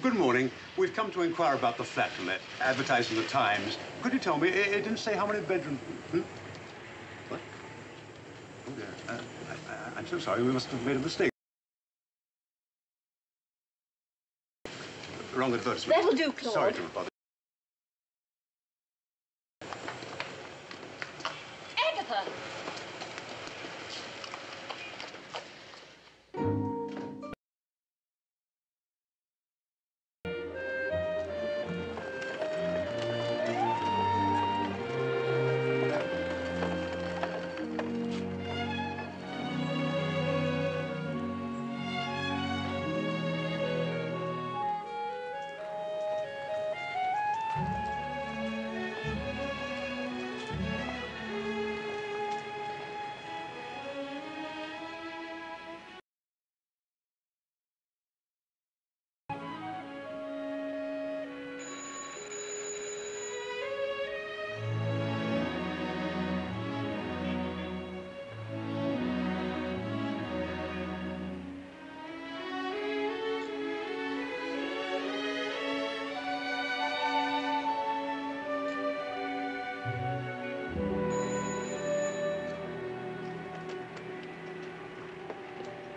Good morning. We've come to inquire about the flat to let, advertised in the Times. Could you tell me, it didn't say how many bedrooms... What? Oh, dear. I'm so sorry. We must have made a mistake. Wrong advertisement. That'll do, Claude. Sorry to bother. Agatha!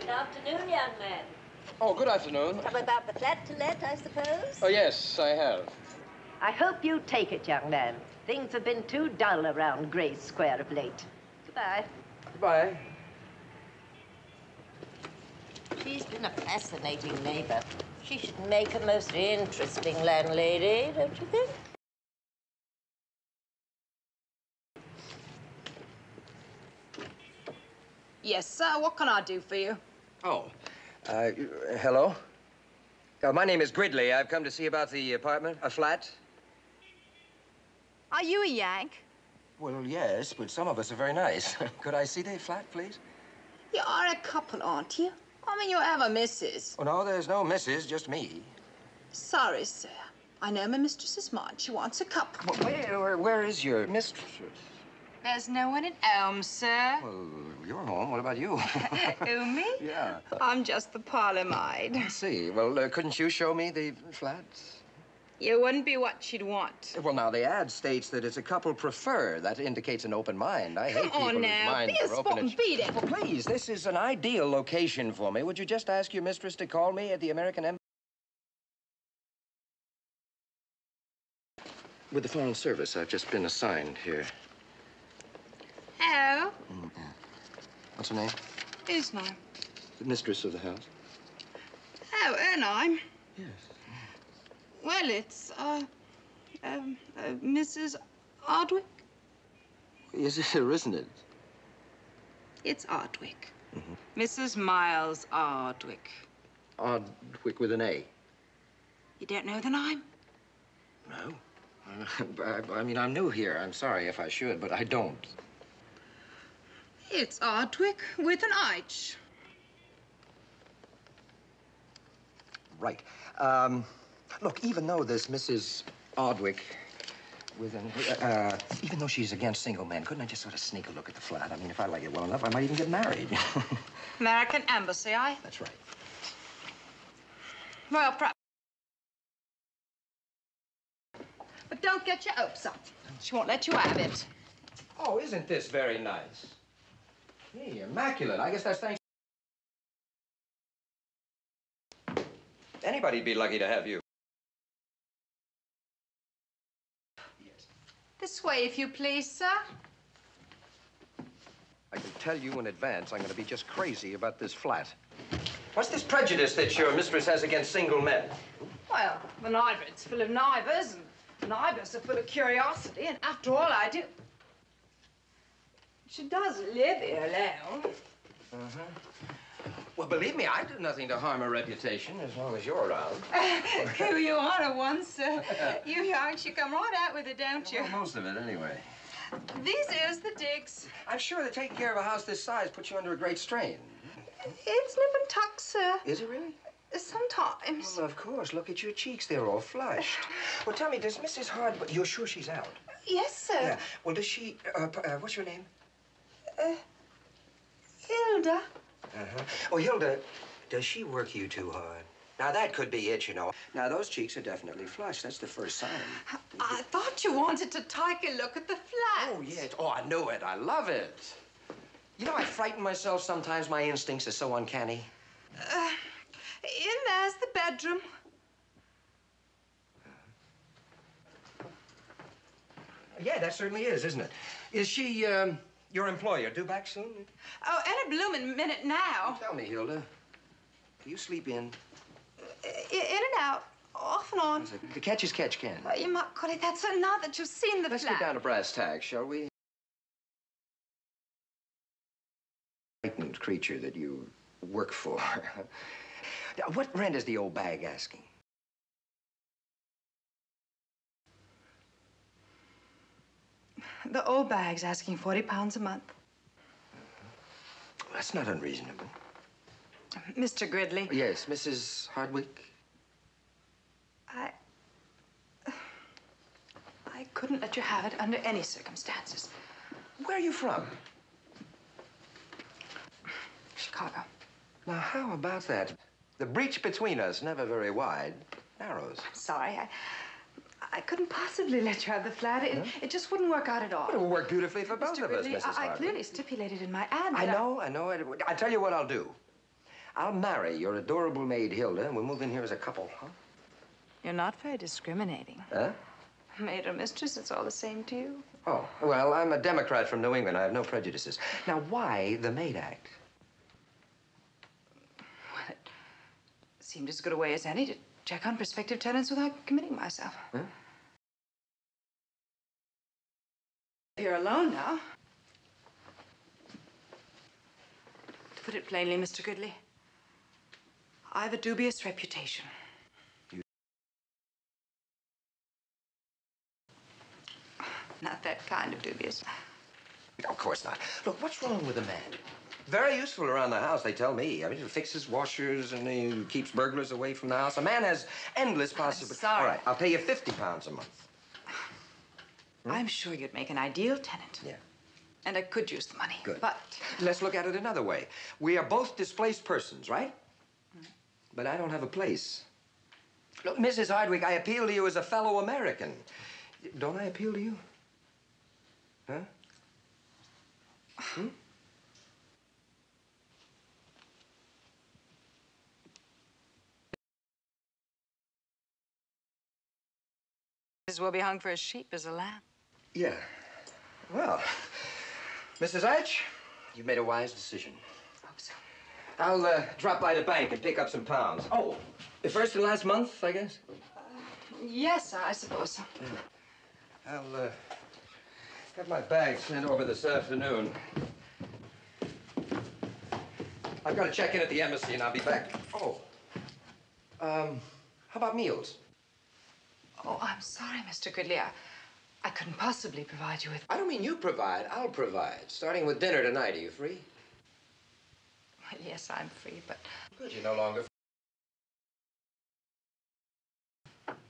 Good afternoon, young man. Oh, good afternoon. Come about the flat to let, I suppose? Oh, yes, I have. I hope you take it, young man. Things have been too dull around Gray's Square of late. Goodbye. Goodbye. She's been a fascinating neighbor. She should make a most interesting landlady, don't you think? Yes, sir. What can I do for you? Oh, hello? My name is Gridley. I've come to see about the apartment, a flat. Are you a Yank? Well, yes, but some of us are very nice. Could I see the flat, please? You are a couple, aren't you? I mean, you have a missus. Oh, no, there's no missus, just me. Sorry, sir. I know my mistress's mind. She wants a couple. Well, where is your mistress? There's no one at home, sir. Well, you're home. What about you? Who, me? Yeah. I'm just the parlor maid. I see. Well, couldn't you show me the flat? You wouldn't be what she'd want. Well, now, the ad states that it's a couple prefer. That indicates an open mind. I hate people Come on whose now, minds be a are sport open. and beat it. Well, please, this is an ideal location for me. Would you just ask your mistress to call me at the American Embassy? With the Foreign Service, I've just been assigned here. Hello? Yeah. What's her name? Whose name? The mistress of the house. Oh, her name? Yes. Well, it's, Mrs. Hardwicke. Is it or isn't it? It's Hardwicke. Mrs. Miles Hardwicke. Hardwicke with an A. You don't know the name? No. I mean, I'm new here. I'm sorry if I should, but I don't. It's Hardwicke with an H. Right. Look, even though this Mrs. Hardwicke with an... even though she's against single men, couldn't I just sort of sneak a look at the flat? I mean, if I like it well enough, I might even get married. American Embassy, eh? That's right. Well, perhaps. But don't get your hopes up. She won't let you have it. Oh, isn't this very nice? Hey, immaculate. I guess that's thanks. Anybody'd be lucky to have you. Yes. This way, if you please, sir. I can tell you in advance I'm going to be just crazy about this flat. What's this prejudice that your mistress has against single men? Well, the neighborhood's full of neighbors, and neighbors are full of curiosity, and after all, I do... She does live here alone. Well, believe me, I do nothing to harm her reputation as long as you're around. Who you are at once, sir. You youngs, you come right out with it, don't you? Well, most of it, anyway. These is the digs. I'm sure that taking care of a house this size puts you under a great strain. It's nip and tuck, sir. Is it really? Sometimes. Well, of course. Look at your cheeks. They're all flushed. Well, tell me, does Mrs. Hardwicke... You're sure she's out? Yes, sir. Yeah. Well, does she... what's your name? Hilda. Oh, Hilda, does she work you too hard? Now, that could be it, you know. Now, those cheeks are definitely flushed. That's the first sign. I thought you wanted to take a look at the flat. Oh, yes. Oh, I knew it. I love it. You know, I frighten myself sometimes. My instincts are so uncanny. In there's the bedroom. Yeah, that certainly is, isn't it? Is she, your employer, due back soon? Oh, in a bloomin' minute now. Tell me, Hilda, do you sleep in? In and out, off and on. The catch is catch, Ken. Well, you might call it that, sir, now that you've seen the Let's flat. get down to brass tacks, shall we? Frightened creature that you work for. What rent is the old bag asking? The old bag's asking £40 a month. That's not unreasonable. Mr. Gridley. Yes, Mrs. Hardwicke. I couldn't let you have it under any circumstances. Where are you from? Chicago. Now, how about that? The breach between us, never very wide, narrows. Sorry, I couldn't possibly let you have the flat. It just wouldn't work out at all. It will work beautifully for both Mr. of us, Gridley, Mrs. I Hardwicke. clearly stipulated in my ad I that know. I tell you what I'll do. I'll marry your adorable maid, Hilda, and we'll move in here as a couple, huh? You're not very discriminating. Huh? Maid or mistress, it's all the same to you. Oh, well, I'm a Democrat from New England. I have no prejudices. Now, why the maid act? Well, it seemed as good a way as any to check on prospective tenants without committing myself. Huh? You're alone now. To put it plainly, Mr. Gridley, I've a dubious reputation. Not that kind of dubious. Of course not. Look, what's wrong with a man? Very useful around the house, they tell me. I mean, he fixes washers and he keeps burglars away from the house. A man has endless possibilities. sorry. All right, I'll pay you £50 a month. I'm sure you'd make an ideal tenant. Yeah. And I could use the money. Good. But Let's look at it another way. We are both displaced persons, right? But I don't have a place. Look, Mrs. Hardwicke, I appeal to you as a fellow American. Don't I appeal to you? Huh? Hmm? as well be hung for a sheep as a lamb. Yeah. Well, Mrs. Arch, you've made a wise decision. Hope so. I'll drop by the bank and pick up some pounds. Oh, the first and last month, I guess? Yes, I suppose so. Yeah. I'll have my bag sent over this afternoon. I've got to check in at the embassy and I'll be back. Oh. How about meals? Oh, I'm sorry, Mr. Gridley. I couldn't possibly provide you with... I don't mean you provide, I'll provide. Starting with dinner tonight. Are you free? Well, yes, I'm free, but... Good, you're no longer...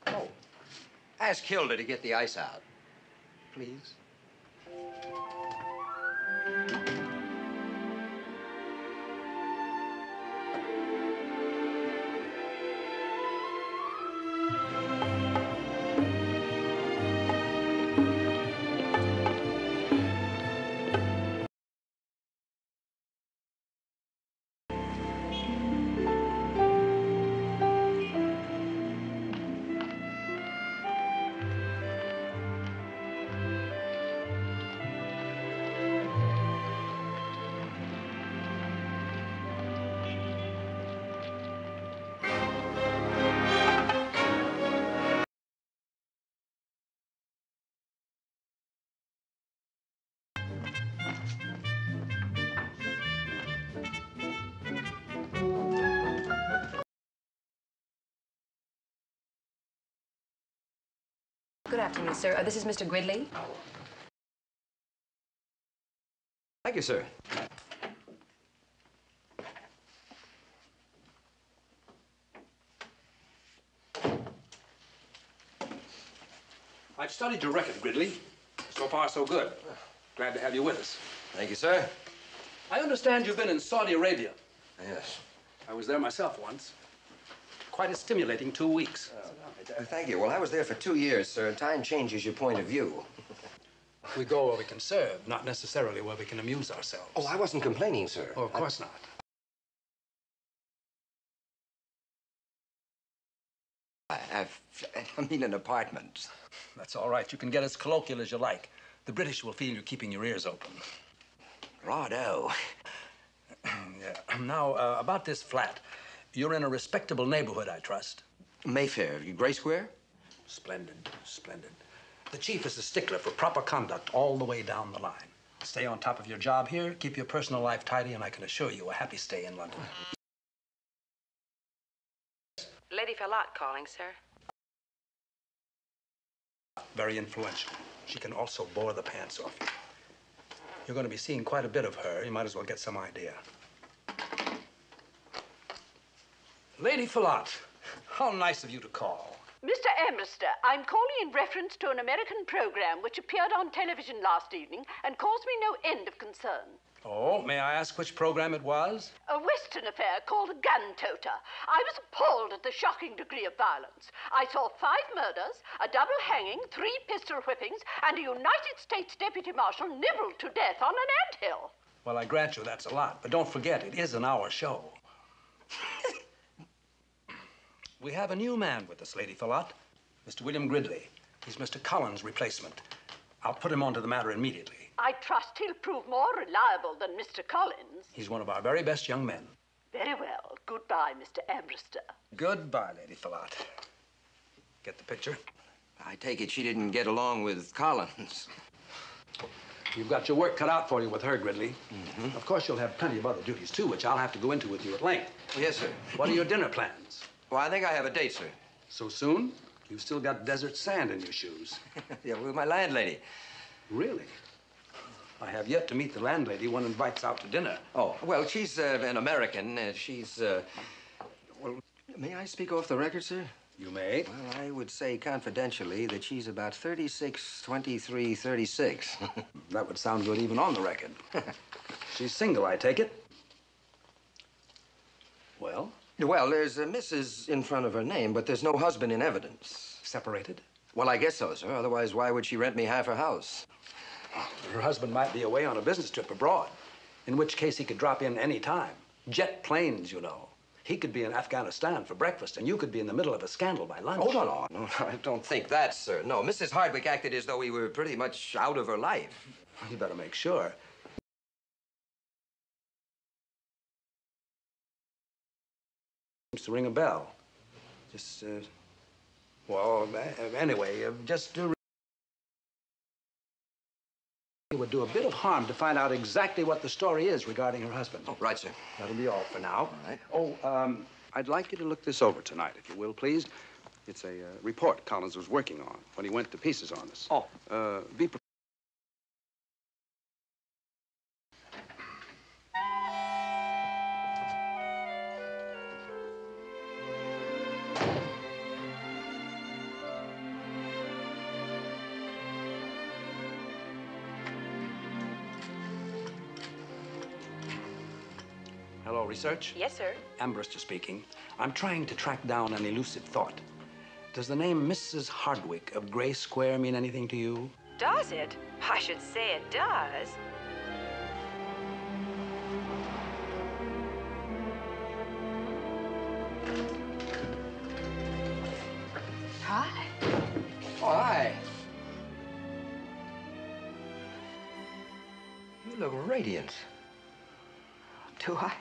Oh. Ask Hilda to get the ice out. Please. Good afternoon, sir. This is Mr. Gridley. Thank you, sir. I've studied your record, Gridley. So far, so good. Glad to have you with us. Thank you, sir. I understand you've been in Saudi Arabia. Yes. I was there myself once. Quite quite a stimulating 2 weeks. Thank you. Well, I was there for 2 years, sir, and time changes your point of view. We go where we can serve, not necessarily where we can amuse ourselves. Oh, I wasn't complaining, sir. Oh, of course not. I mean an apartment. That's all right. You can get as colloquial as you like. The British will feel you're keeping your ears open. Righto. Yeah. Now, about this flat. You're in a respectable neighborhood, I trust. Mayfair, Gray Square? Splendid, splendid. The chief is a stickler for proper conduct all the way down the line. Stay on top of your job here, keep your personal life tidy, and I can assure you a happy stay in London. Lady Fallotte calling, sir. Very influential. She can also bore the pants off you. You're going to be seeing quite a bit of her. You might as well get some idea. Lady Fallotte, how nice of you to call. Mr. Astaire, I'm calling in reference to an American program which appeared on television last evening and caused me no end of concern. Oh, may I ask which program it was? A Western affair called Gun Toter. I was appalled at the shocking degree of violence. I saw 5 murders, a double hanging, 3 pistol whippings, and a United States Deputy Marshal nibbled to death on an anthill. Well, I grant you that's a lot, but don't forget, it is an hour show. We have a new man with us, Lady Fallotte. Mr. William Gridley. He's Mr. Collins' replacement. I'll put him onto the matter immediately. I trust he'll prove more reliable than Mr. Collins. He's one of our very best young men. Very well. Goodbye, Mr. Astaire. Goodbye, Lady Fallotte. Get the picture? I take it she didn't get along with Collins. You've got your work cut out for you with her, Gridley. Mm-hmm. Of course, you'll have plenty of other duties, too, which I'll have to go into with you at length. Yes, sir. What are your dinner plans? Well, I think I have a date, sir. So soon? You've still got desert sand in your shoes. Yeah, with my landlady. Really? I have yet to meet the landlady one invites out to dinner. Oh, well, she's an American. Well, may I speak off the record, sir? You may. Well, I would say confidentially that she's about 36, 23, 36. That would sound good even on the record. She's single, I take it. Well? Well, there's a Mrs. in front of her name, but there's no husband in evidence. Separated? Well, I guess so, sir. Otherwise, why would she rent me half her house? Her husband might be away on a business trip abroad, in which case he could drop in any time. Jet planes, you know. He could be in Afghanistan for breakfast, and you could be in the middle of a scandal by lunch. Oh, no, I don't think that, sir. No, Mrs. Hardwicke acted as though we were pretty much out of her life. You better make sure. Seems to ring a bell. Just, well, anyway, just do. It would do a bit of harm to find out exactly what the story is regarding her husband. Oh, right, sir. That'll be all for now. All right. Oh, I'd like you to look this over tonight, if you will, please. It's a report Collins was working on when he went to pieces on us. Oh. Be prepared. Hello, research? Yes, sir. Ambrister speaking. I'm trying to track down an elusive thought. Does the name Mrs. Hardwicke of Gray Square mean anything to you? Does it? I should say it does. Hi. Oh, hi. You look radiant. Do I?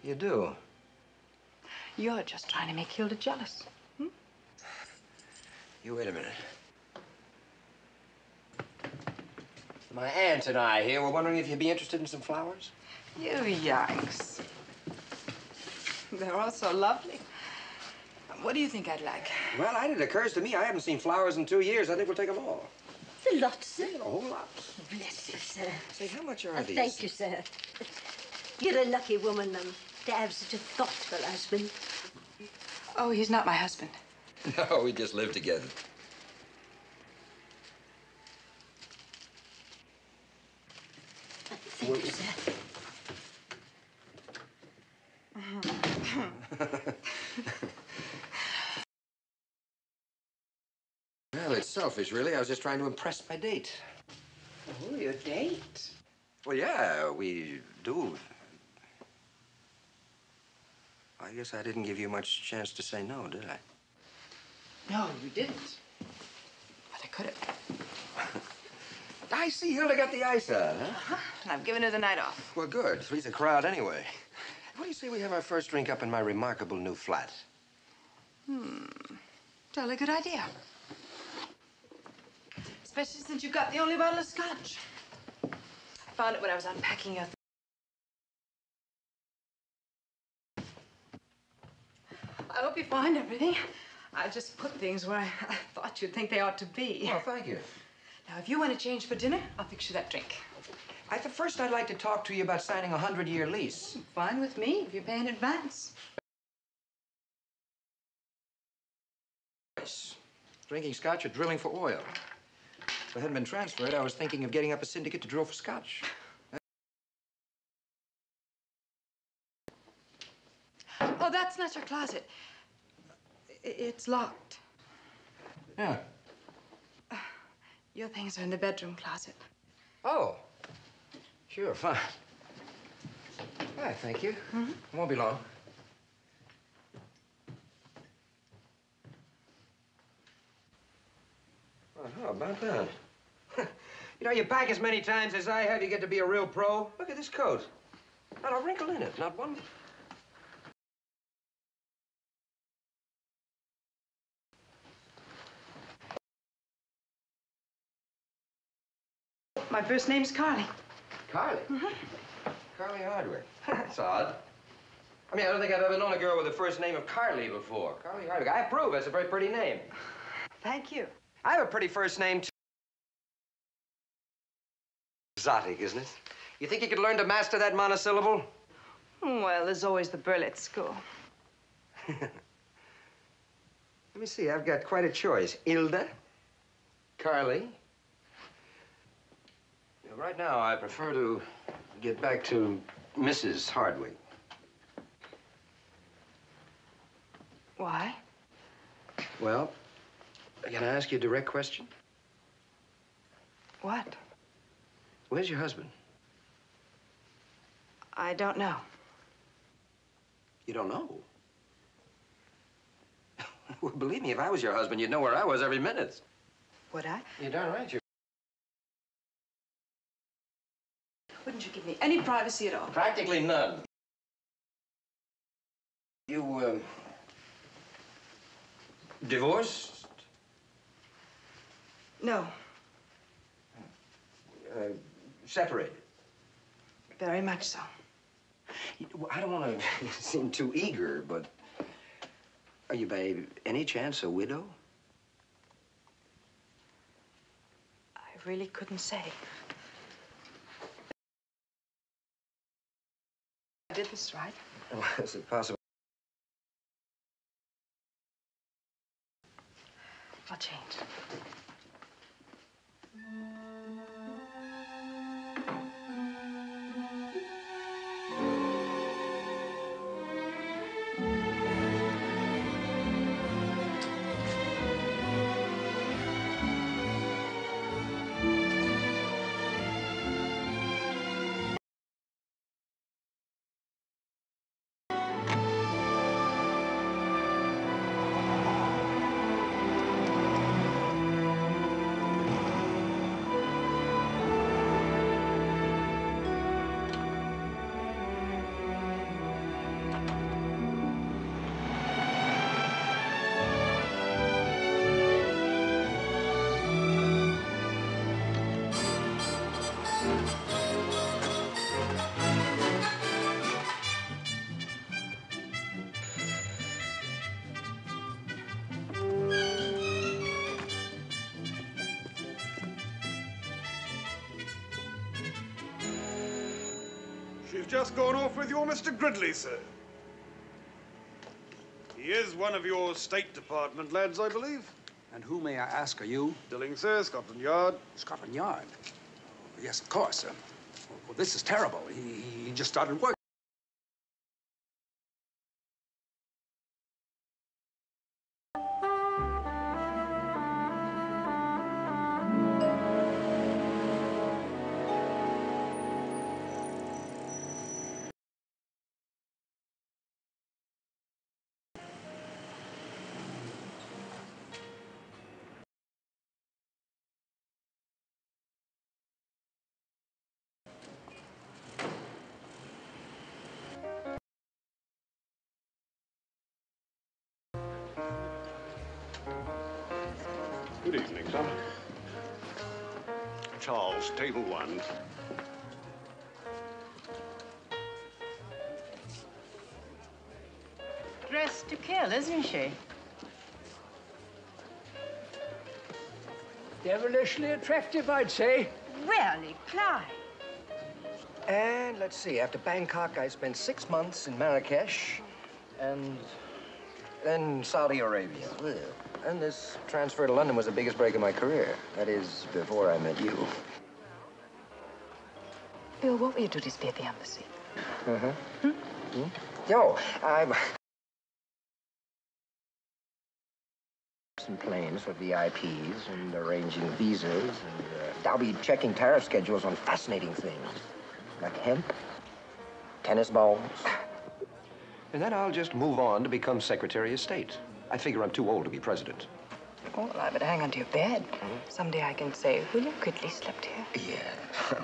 You do. You're just trying to make Hilda jealous. You wait a minute. My aunt and I here were wondering if you'd be interested in some flowers. You yikes. They're all so lovely. What do you think I'd like? Well, it occurs to me I haven't seen flowers in 2 years. I think we'll take them all. It's a lot, sir. A whole lot. Bless you, sir. Say, how much are these? Thank you, sir. You're a lucky woman, Mum, to have such a thoughtful husband. Oh, he's not my husband. No, we just live together. Thank you, sir. Well, it's selfish, really. I was just trying to impress my date. Oh, your date? Well, yeah, we do. I guess I didn't give you much chance to say no, did I? No, you didn't. But I could have. I see Hilda got the ice out, huh? And I've given her the night off. Well, good. Three's a crowd anyway. What do you say we have our first drink up in my remarkable new flat? Jolly good idea. Especially since you've got the only bottle of scotch. I found it when I was unpacking your I hope you find everything. I just put things where I thought you'd think they ought to be. Oh, thank you. Now, if you want to change for dinner, I'll fix you that drink. First, I'd like to talk to you about signing a 100-year lease. Fine with me, if you pay in advance. Drinking scotch or drilling for oil. If I hadn't been transferred, I was thinking of getting up a syndicate to drill for scotch. Oh, that's not your closet. It's locked. Yeah. Your things are in the bedroom closet. Oh. Sure, fine. All right, thank you. It won't be long. Well, how about that? You know, you pack as many times as I have, you get to be a real pro. Look at this coat. Not a wrinkle in it, not one. My first name's Carly. Carly? Carly Hardwicke. That's odd. I mean, I don't think I've ever known a girl with the first name of Carly before. Carly Hardwicke. I approve. That's a very pretty name. Thank you. I have a pretty first name, too. Exotic, isn't it? You think you could learn to master that monosyllable? Well, there's always the Burl at school. Let me see. I've got quite a choice. Ilda, Carly. Right now, I prefer to get back to Mrs. Hardwicke. Why? Well, can I ask you a direct question? What? Where's your husband? I don't know. You don't know? Well, believe me, if I was your husband, you'd know where I was every minute. Would I? You're darn right you. Wouldn't you give me any privacy at all? Practically none. You, divorced? No. Separated? Very much so. I don't want to seem too eager, but are you by any chance a widow? I really couldn't say. I did this right. Oh, is it possible? I'll change. She's just gone off with your Mr. Gridley, sir. He is one of your State Department lads, I believe. And who, may I ask, are you? Dilling, sir, Scotland Yard. Scotland Yard? Oh, yes, of course. Well, this is terrible. He just started work. Good evening, sir. Charles, table 1. Dressed to kill, isn't she? Devilishly attractive, I'd say. Really, Clive? And let's see, after Bangkok, I spent 6 months in Marrakesh and then Saudi Arabia. And this transfer to London was the biggest break of my career. That is, before I met you. Bill, what were your duties be at the embassy? Yo, I'm... some planes for VIPs and arranging visas, and I'll be checking tariff schedules on fascinating things, like hemp, tennis balls. And then I'll just move on to become Secretary of State. I figure I'm too old to be president. Oh, well, I better hang on to your bed. Someday I can say, William Gridley slept here. Yeah.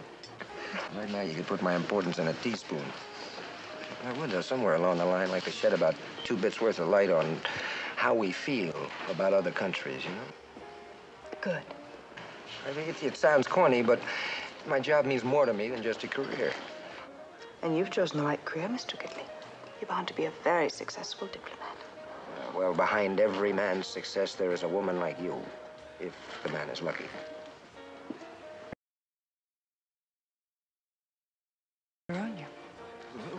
Right now you could put my importance in a teaspoon. I would, though, somewhere along the line, like to shed about 2 bits worth of light on how we feel about other countries, you know? Good. I think it sounds corny, but my job means more to me than just a career. And you've chosen the right career, Mr. Gridley. You're bound to be a very successful diplomat. Well, behind every man's success, there is a woman like you, if the man is lucky. On you.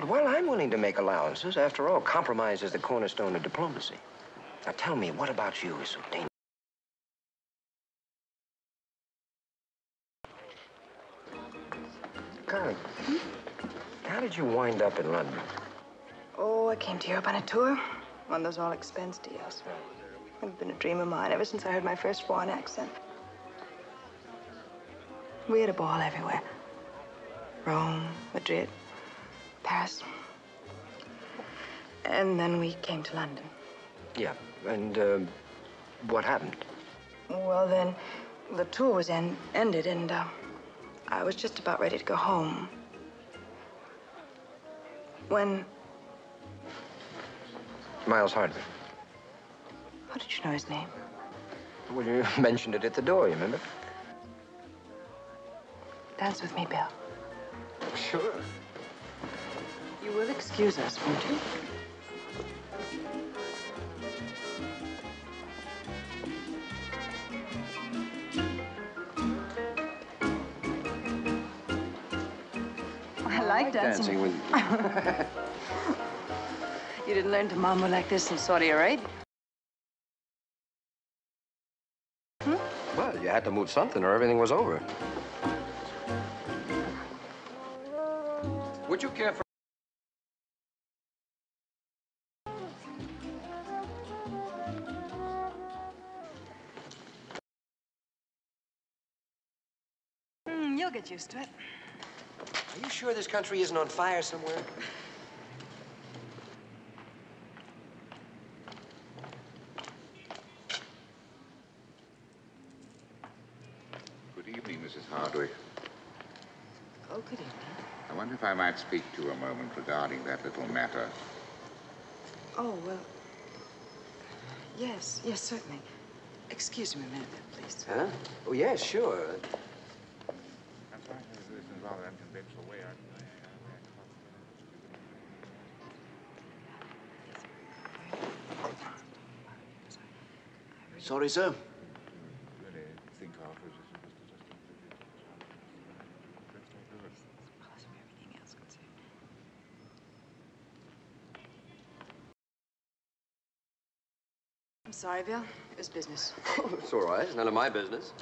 Well, I'm willing to make allowances. After all, compromise is the cornerstone of diplomacy. Now, tell me, what about you is so dangerous? Carly, how did you wind up in London? Oh, I came to Europe on a tour. One of those all-expense deals. It's been a dream of mine ever since I heard my first foreign accent. We had a ball everywhere. Rome, Madrid, Paris. And then we came to London. Yeah, and what happened? Well, then the tour was ended, and I was just about ready to go home. When... Miles Hardwick. How did you know his name? Well, you mentioned it at the door, you remember? Dance with me, Bill. Sure. You will excuse us, won't you? I like dancing with you. You didn't learn to mambo like this in Saudi Arabia? Well, you had to move something or everything was over. Would you care for... You'll get used to it. Are you sure this country isn't on fire somewhere? Good evening, Mrs. Hardwicke. Oh, good evening. I wonder if I might speak to you a moment regarding that little matter. Oh, well... Yes, certainly. Excuse me a minute, please. Huh? Oh, yes, sure. That's right. This is a rather unconventional way. Sorry, sir. Really think of it. I'm sorry, Bill. It was business. Oh, it's all right. It's none of my business.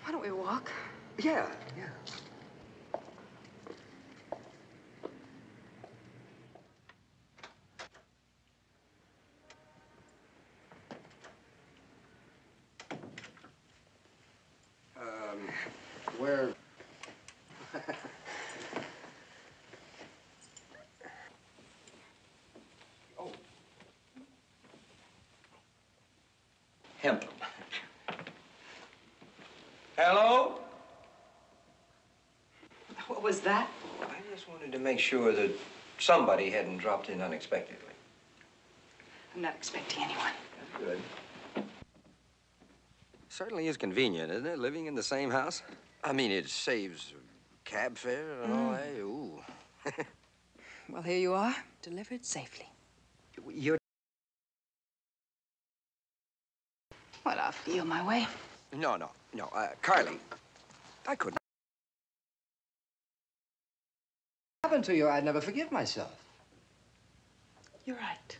Why don't we walk? Yeah. Where... Oh. Hemp. Hello? What was that? I just wanted to make sure that somebody hadn't dropped in unexpectedly. I'm not expecting anyone. Good. Certainly is convenient, isn't it, living in the same house? I mean, it saves cab fare and all that. Ooh. Well, here you are, delivered safely. You're... Well, I'll feel my way. No. Carly, I couldn't. What happened to you? I'd never forgive myself. You're right.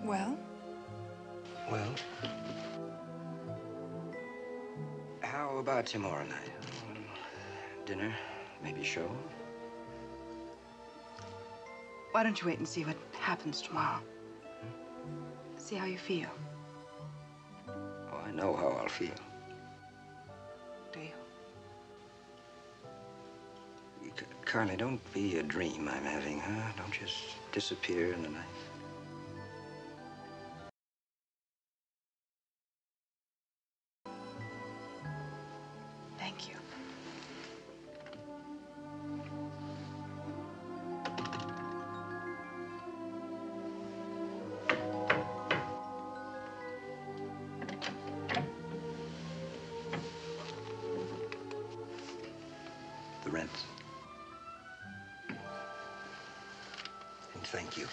Well? Well, how about tomorrow night? Dinner, maybe a show? Why don't you wait and see what happens tomorrow? See how you feel. Oh, I know how I'll feel. Do you? Carly, don't be a dream I'm having, huh? Don't just disappear in the night. Thank you. The rent. And thank you.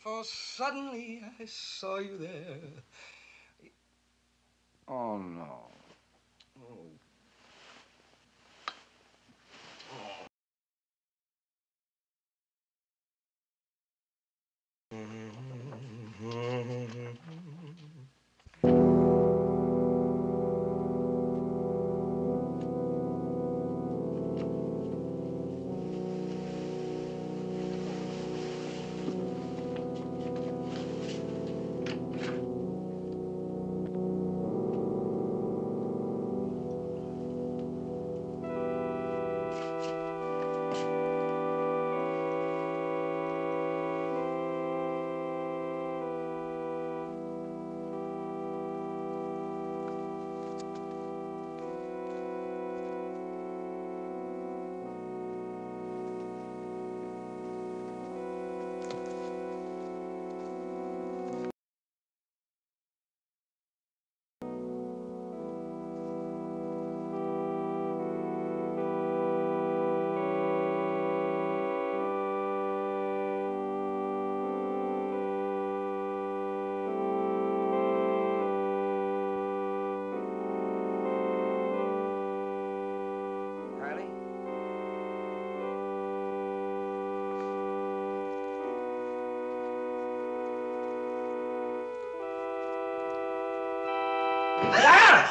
For suddenly I saw you there. Oh, no. Oh.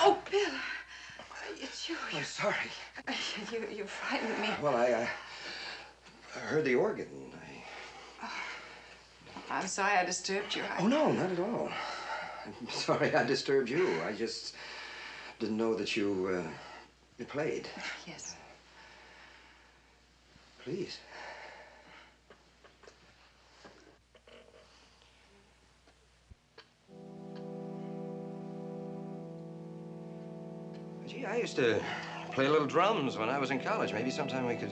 Oh, Bill. It's you. I'm sorry. You frightened me. Well, I heard the organ. I'm sorry I disturbed you. Oh, no, not at all. I'm sorry I disturbed you. I just didn't know that you played. Yes. Please. Gee, I used to play a little drums when I was in college. Maybe sometime we could...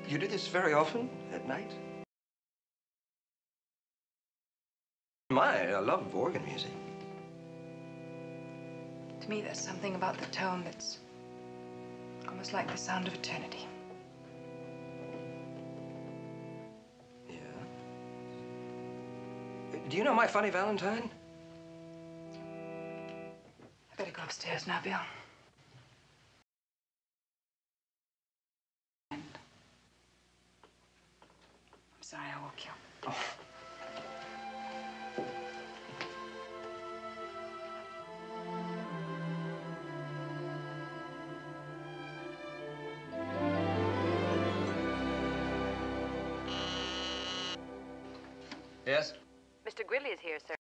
You do this very often at night? I love organ music. To me, there's something about the tone that's almost like the sound of eternity. Yeah? Do you know My Funny Valentine? I better go upstairs now, Bill. I'm sorry I woke you. Oh. Yes? Mr. Gridley is here, sir.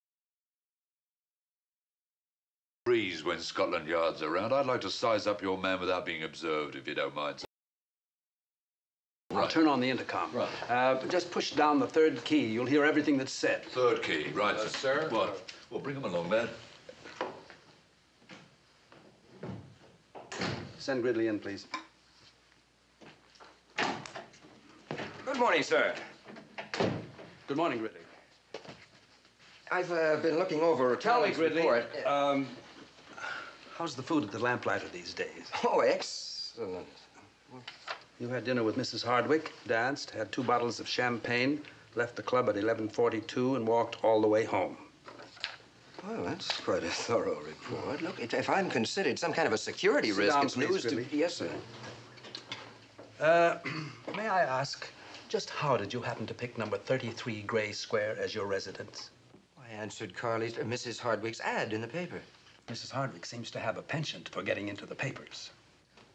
Breeze when Scotland Yard's around. I'd like to size up your man without being observed, if you don't mind, sir. I'll turn on the intercom. Right. Just push down the third key. You'll hear everything that's said. Third key, right, sir. What? Well, bring him along, lad. Send Gridley in, please. Good morning, sir. Good morning, Gridley. I've been looking over Tell me, Carly's Gridley, report. how's the food at the Lamplighter these days? Oh, excellent. You had dinner with Mrs. Hardwicke, danced, had 2 bottles of champagne, left the club at 11:42, and walked all the way home. Well, that's quite a thorough report. Look, if I'm considered some kind of a security Sit risk, down, it's please, news Gridley. to... Yes, sir. May I ask, just how did you happen to pick number 33 Gray Square as your residence? I answered Mrs. Hardwicke's ad in the paper. Mrs. Hardwicke seems to have a penchant for getting into the papers.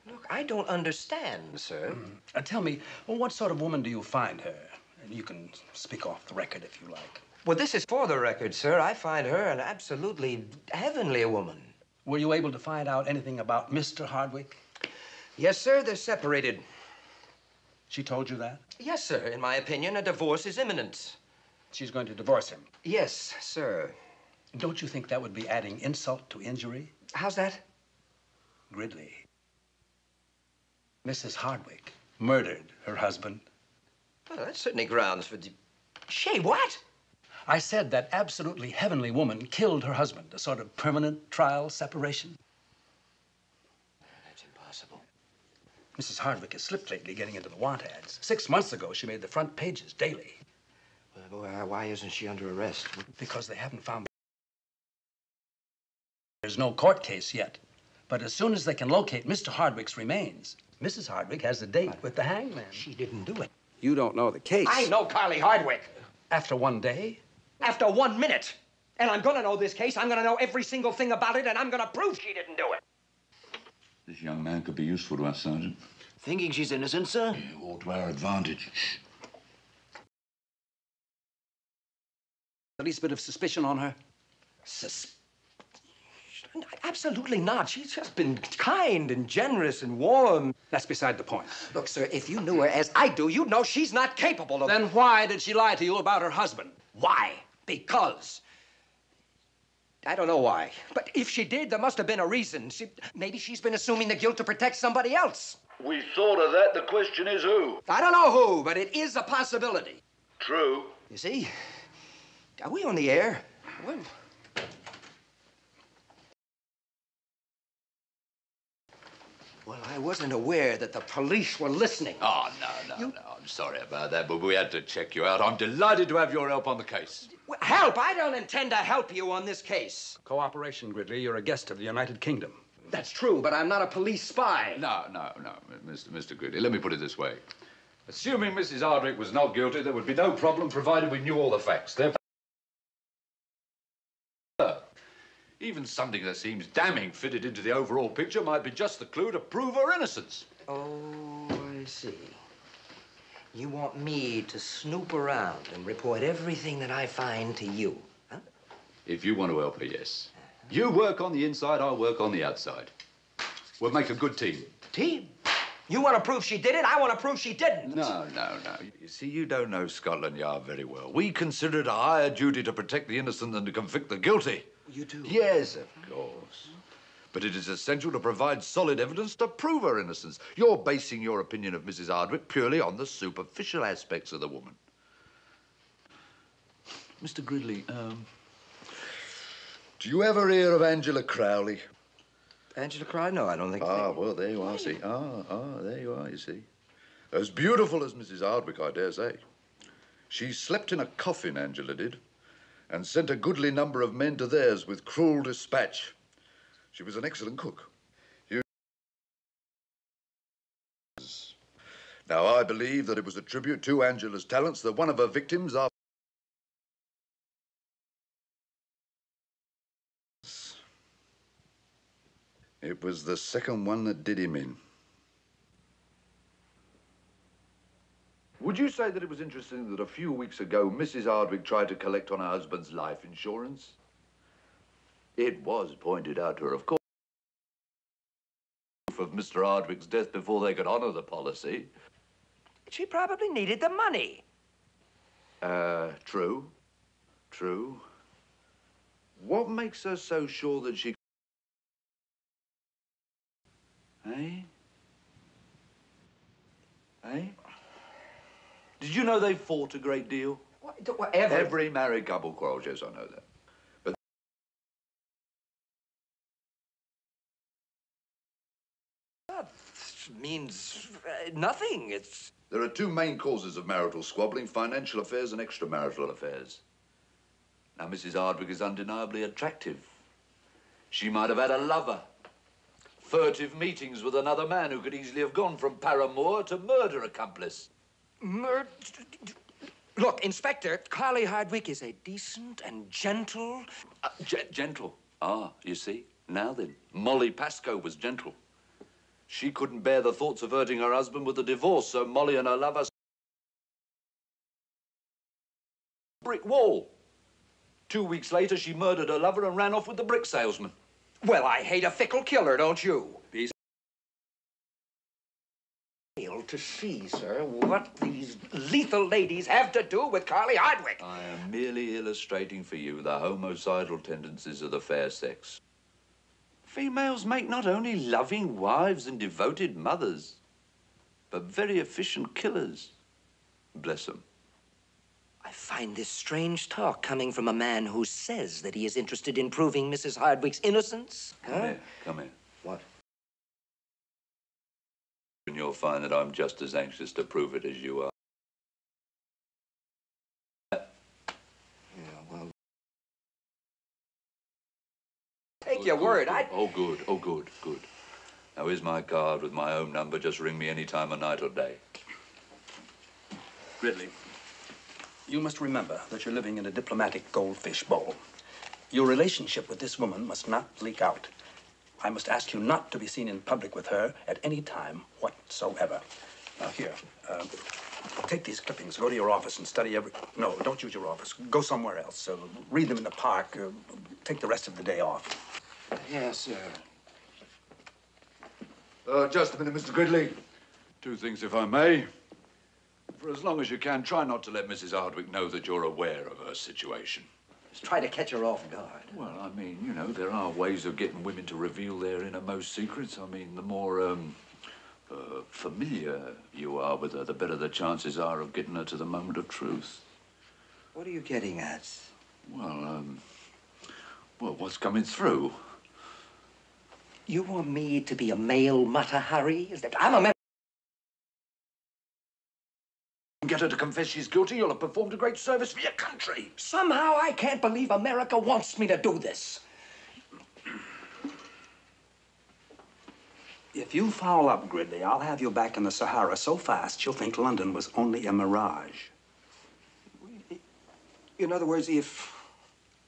Look, I don't understand, sir. Tell me, well, what sort of woman do you find her? And you can speak off the record if you like. Well, this is for the record, sir. I find her an absolutely heavenly woman. Were you able to find out anything about Mr. Hardwicke? Yes, sir. They're separated. She told you that? Yes, sir. In my opinion, a divorce is imminent. She's going to divorce him? Yes, sir. Don't you think that would be adding insult to injury? How's that? Gridley. Mrs. Hardwicke murdered her husband. Well, that's certainly grounds for... She what? I said that absolutely heavenly woman killed her husband, a sort of permanent trial separation. That's impossible. Mrs. Hardwicke has slipped lately getting into the want ads. 6 months ago, she made the front pages daily. Well, why isn't she under arrest? Because they haven't found... There's no court case yet. But as soon as they can locate Mr. Hardwicke's remains, Mrs. Hardwicke has a date with the hangman. She didn't do it. You don't know the case. I know Carly Hardwicke. After 1 day? After 1 minute. And I'm gonna know this case. I'm gonna know every single thing about it, and I'm gonna prove she didn't do it. This young man could be useful to us, Sergeant. Thinking she's innocent, sir? Yeah, all to our advantage. The least bit of suspicion on her? Absolutely not. She's just been kind and generous and warm. That's beside the point. Look, sir, if you knew her as I do, you'd know she's not capable of... Then why did she lie to you about her husband? Why? Because... I don't know why. But if she did, there must have been a reason. Maybe she's been assuming the guilt to protect somebody else. We thought of that. The question is who? I don't know who, but it is a possibility. True. You see? Are we on the air? Well, I wasn't aware that the police were listening. Oh, no. I'm sorry about that, but we had to check you out. I'm delighted to have your help on the case. Help? I don't intend to help you on this case. Cooperation, Gridley. You're a guest of the United Kingdom. That's true, but I'm not a police spy. No, Mr. Gridley. Let me put it this way. Assuming Mrs. Hardwicke was not guilty, there would be no problem provided we knew all the facts. Therefore, even something that seems damning fitted into the overall picture might be just the clue to prove her innocence. Oh, I see. You want me to snoop around and report everything that I find to you, huh? If you want to help her, yes. You work on the inside, I'll work on the outside. We'll make a good team. Team? You want to prove she did it? I want to prove she didn't. No. You see, you don't know Scotland Yard very well. We consider it a higher duty to protect the innocent than to convict the guilty. You do? Yes, of course. But it is essential to provide solid evidence to prove her innocence. You're basing your opinion of Mrs. Hardwicke purely on the superficial aspects of the woman. Mr. Gridley, do you ever hear of Angela Crowley? Angela Crowley? No, I don't think so. Well, there you are, see. There you are, you see. As beautiful as Mrs. Hardwicke, I dare say. She slept in a coffin, Angela did, and sent a goodly number of men to theirs with cruel dispatch. She was an excellent cook. Now, I believe that it was a tribute to Angela's talents that one of her victims, it was the second one that did him in. Would you say that it was interesting that a few weeks ago, Mrs. Hardwicke tried to collect on her husband's life insurance? It was pointed out to her, of course, of Mr. Hardwicke's death before they could honor the policy. She probably needed the money. True. True. What makes her so sure that she... Eh? Eh? Did you know they fought a great deal? Whatever. Every married couple quarrels, yes, I know that. But that means nothing. It's... There are two main causes of marital squabbling: financial affairs and extramarital affairs. Now, Mrs. Hardwicke is undeniably attractive. She might have had a lover. Furtive meetings with another man who could easily have gone from paramour to murder accomplice. Look, Inspector, Carly Hardwicke is a decent and gentle... Gentle? Ah, you see? Now then, Molly Pascoe was gentle. She couldn't bear the thoughts of hurting her husband with a divorce, so Molly and her lover... brick wall. 2 weeks later, she murdered her lover and ran off with the brick salesman. Well, I hate a fickle killer, don't you? He's... to see, sir, what these lethal ladies have to do with Carly Hardwicke. I am merely illustrating for you the homicidal tendencies of the fair sex. Females make not only loving wives and devoted mothers, but very efficient killers. Bless them. I find this strange talk coming from a man who says that he is interested in proving Mrs. Hardwicke's innocence. Come here, come here. What? And you'll find that I'm just as anxious to prove it as you are. Yeah, well... Take your word, Oh, good, oh, good, good. Now, here's my card with my home number. Just ring me any time of night or day. Gridley, you must remember that you're living in a diplomatic goldfish bowl. Your relationship with this woman must not leak out. I must ask you not to be seen in public with her at any time whatsoever. Now, here, take these clippings, go to your office and study every... No, don't use your office. Go somewhere else. Read them in the park. Take the rest of the day off. Yes, sir. Just a minute, Mr. Gridley. Two things, if I may. For as long as you can, try not to let Mrs. Hardwicke know that you're aware of her situation. Just try to catch her off guard. Well, I mean, you know, there are ways of getting women to reveal their innermost secrets. I mean, the more, familiar you are with her, the better the chances are of getting her to the moment of truth. What are you getting at? Well, what's coming through? You want me to be a male Mata Hari? Is that... I'm a man... Get her to confess she's guilty, you'll have performed a great service for your country. Somehow I can't believe America wants me to do this. If you foul up, Gridley, I'll have you back in the Sahara so fast you'll think London was only a mirage. In other words, if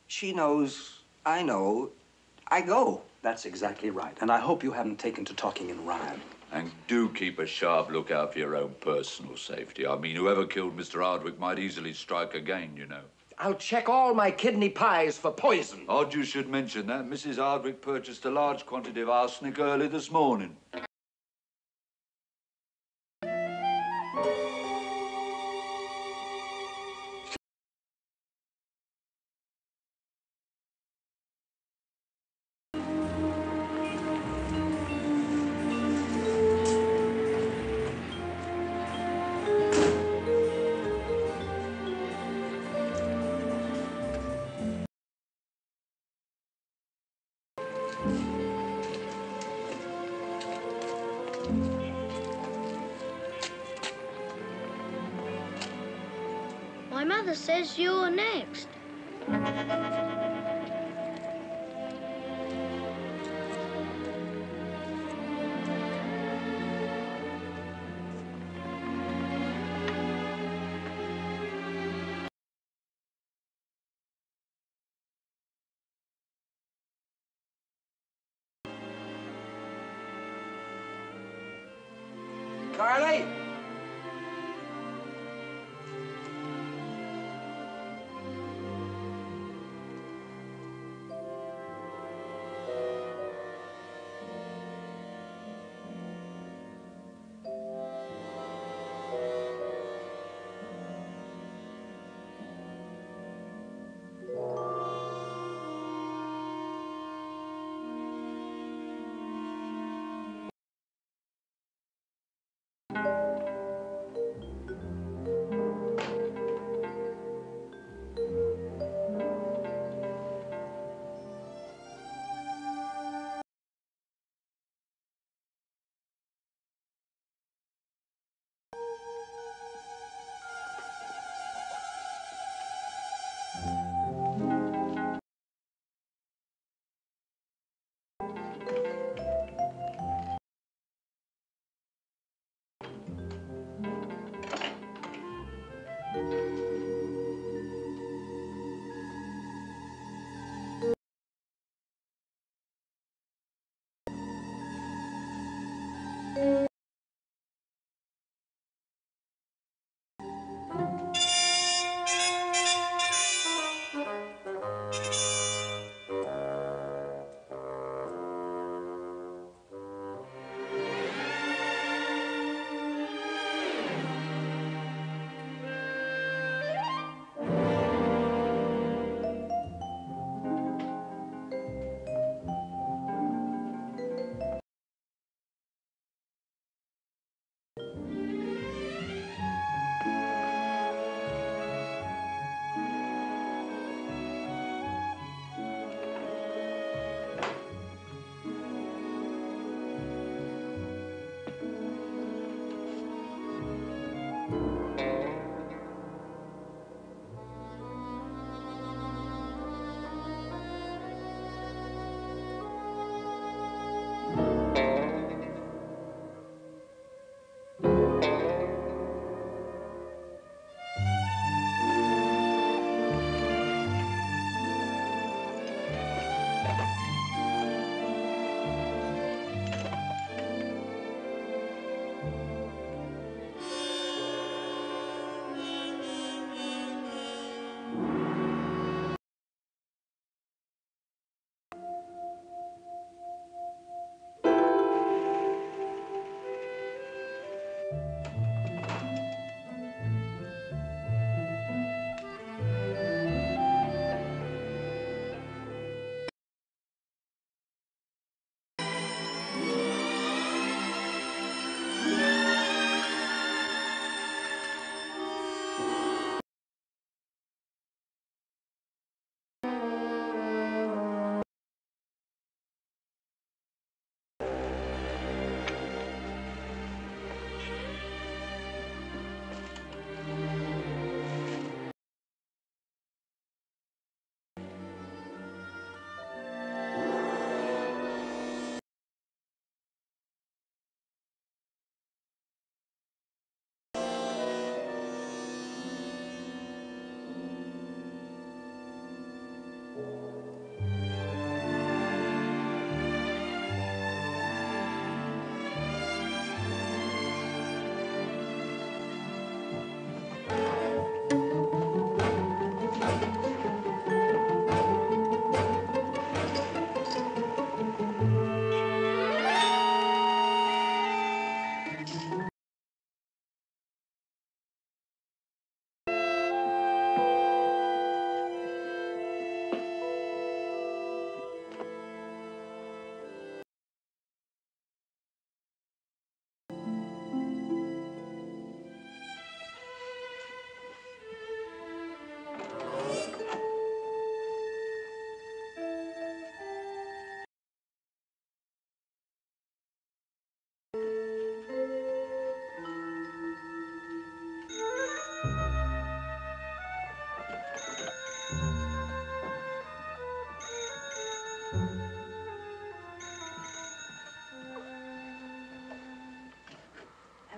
she knows, I know, I go. That's exactly right. And I hope you haven't taken to talking in rhyme. And do keep a sharp lookout for your own personal safety. I mean, whoever killed Mr. Hardwicke might easily strike again, you know. I'll check all my kidney pies for poison. Odd you should mention that. Mrs. Hardwicke purchased a large quantity of arsenic early this morning. My mother says you're next. Carly?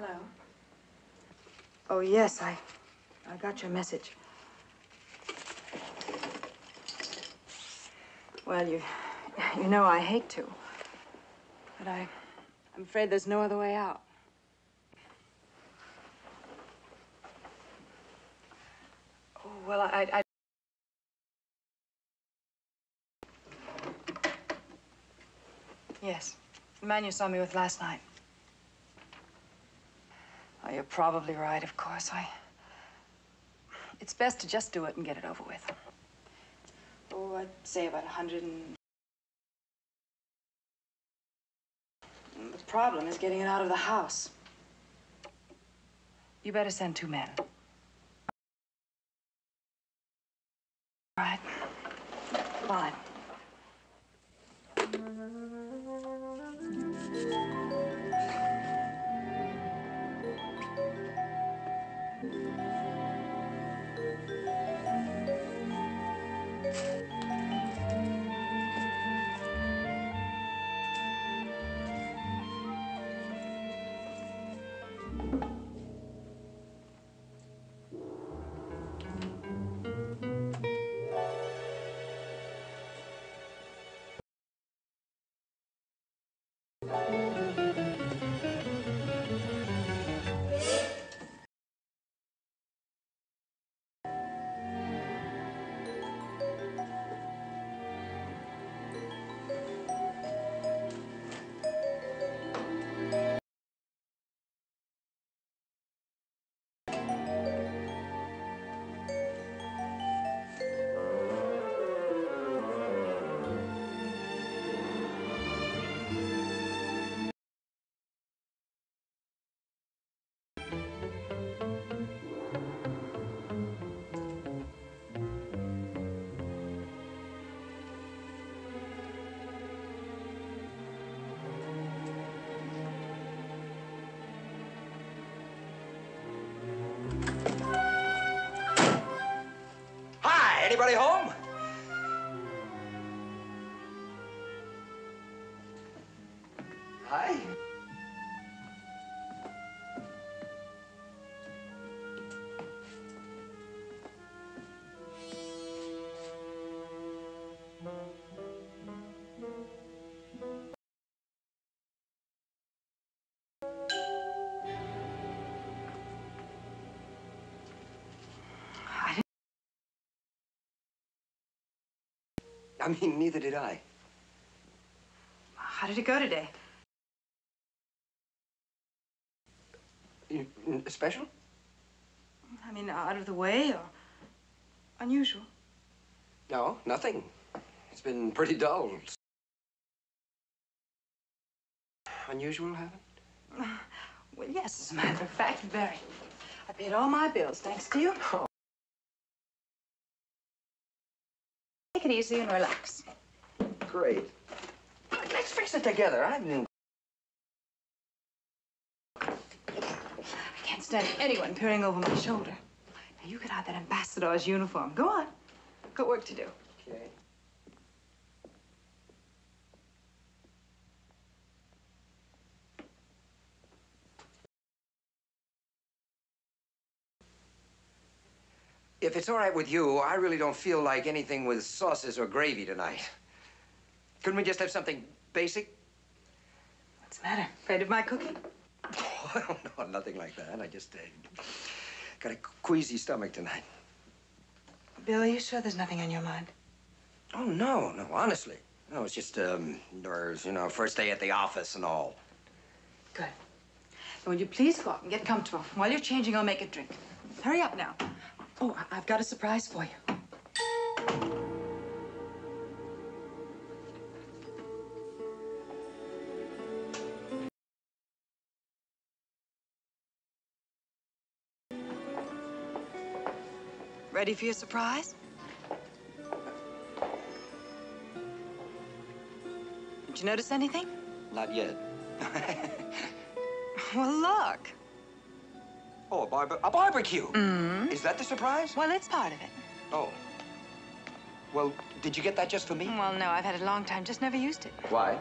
Hello. Oh, yes, I got your message. Well, you know I hate to. But I'm afraid there's no other way out. Oh, well, I... Yes, the man you saw me with last night. Oh, you're probably right, of course. It's best to just do it and get it over with. Oh, I'd say about 100 and... The problem is getting it out of the house. You better send 2 men. All right. Fine. Anybody home? Hi. I mean, neither did I. How did it go today? Special? I mean, out of the way or unusual? No, nothing. It's been pretty dull. Unusual, haven't? Well, yes, as a matter of fact, very. I paid all my bills, thanks to you. Oh. Take it easy and relax. Great. Let's fix it together. I knew. I can't stand anyone peering over my shoulder. Now, you could have that ambassador's uniform. Go on. Got work to do. Okay. If it's all right with you, I really don't feel like anything with sauces or gravy tonight. Couldn't we just have something basic? What's the matter? Afraid of my cooking? Oh, no, nothing like that. I just got a queasy stomach tonight. Bill, are you sure there's nothing on your mind? Oh, no, honestly. No, it's just nerves, you know, first day at the office and all. Good. Now, would you please go up and get comfortable? While you're changing, I'll make a drink. Hurry up now. Oh, I've got a surprise for you. Ready for your surprise? Did you notice anything? Not yet. Well, look. Oh, a barbecue? Mm-hmm. Is that the surprise? Well, it's part of it. Oh. Well, did you get that just for me? Well, no, I've had it a long time, just never used it. Why?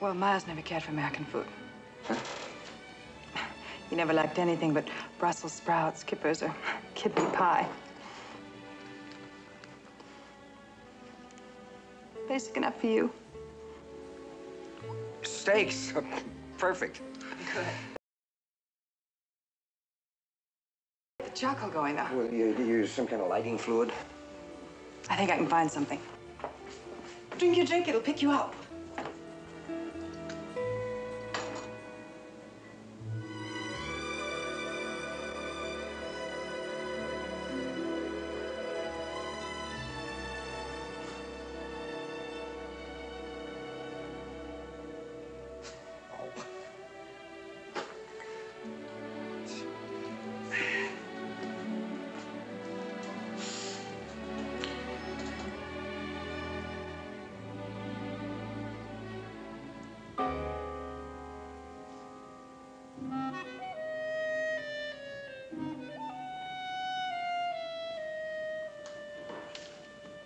Well, Miles never cared for American food. Huh? He never liked anything but Brussels sprouts, kippers, or kidney pie. Basic enough for you. Steaks. Perfect. Good. The charcoal going, though. Will you use some kind of lighting fluid? I think I can find something. Drink your drink, it'll pick you up.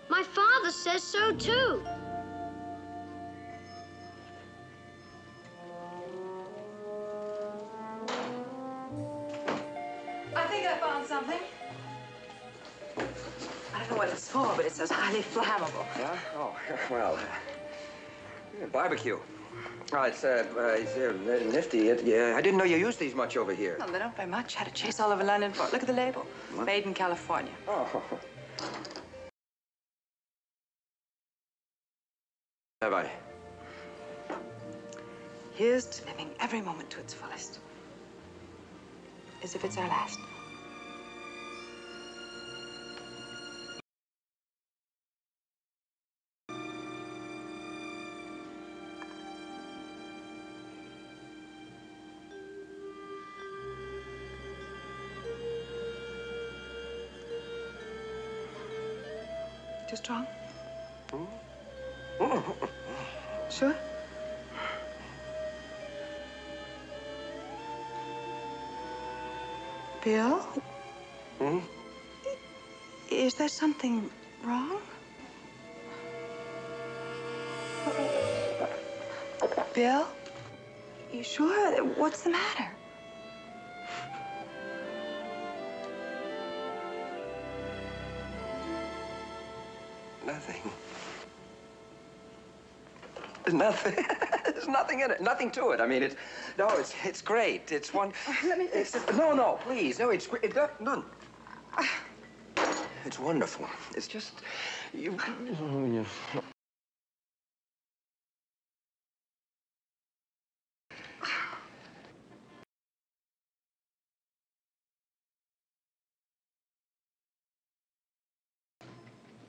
My father says so, too. I think I found something. I don't know what it's for, but it says highly flammable. Yeah? Oh, well, barbecue. Oh, it's nifty. Yeah, I didn't know you used these much over here. No, they don't very much. Had to chase all over London for it. Look at the label. What? Made in California. Oh. Have I? Here's to living every moment to its fullest. As if it's our last. Too strong? Sure? Bill? Hmm? Is there something wrong? Bill? You sure? What's the matter? Nothing. There's nothing. There's nothing in it. Nothing to it. I mean, it's great. It's one. Let me. No, please. No, it's great. None. It's wonderful. It's just you.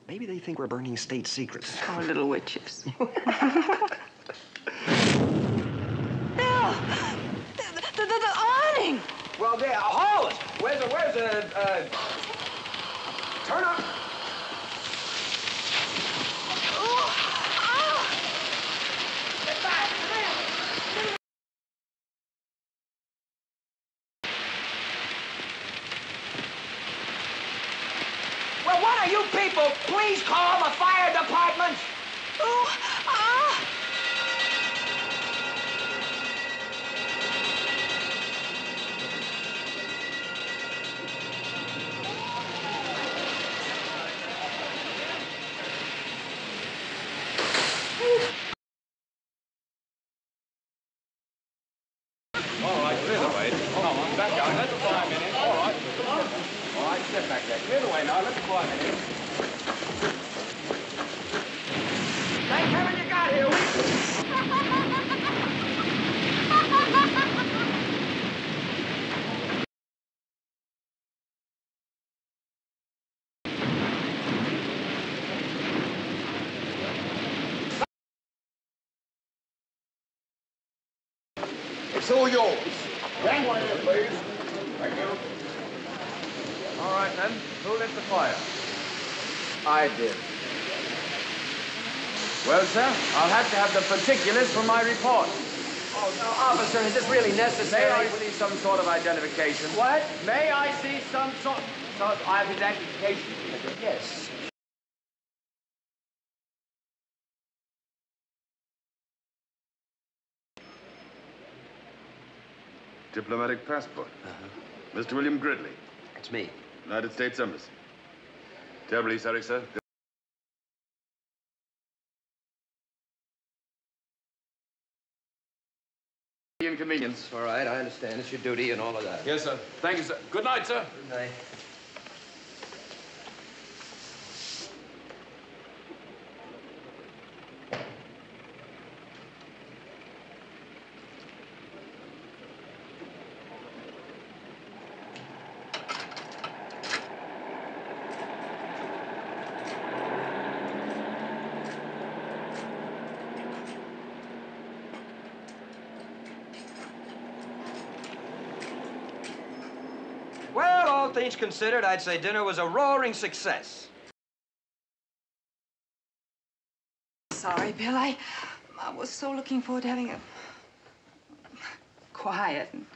Maybe they think we're burning state secrets. Oh, little witches. Bill! The awning! Well, there. Hold it. Where's the turn up. Get back. Well, what are you people? Please call the fire department. All right, clear the way. Come on, back out. Let the fire in. All right. All right, step back there. Clear the way now. Let the fire in. Thank heaven you got here. It's all yours. Gangway here, please. Thank you. All right, then. Who lit the fire? I did. Well, sir, I'll have to have the particulars for my report. Oh, no, officer, is this really necessary? May I see some sort of identification? What? May I see some sort of identification? Yes. Diplomatic passport. Mr. William Gridley. It's me. United States Embassy. Terribly sorry, sir. Inconvenience. All right, I understand. It's your duty and all of that. Yes, sir. Thank you, sir. Good night, sir. Good night. Well, all things considered, I'd say dinner was a roaring success. Sorry, Bill. I was so looking forward to having a quiet and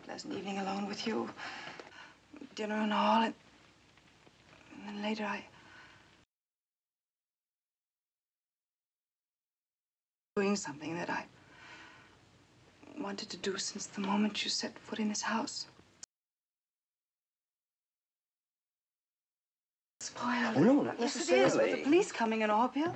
pleasant evening alone with you. Dinner and all, and then later doing something that I wanted to do since the moment you set foot in this house. Spoiled. Oh, no, not yes, it is. necessarily. With the police coming and all, Bill.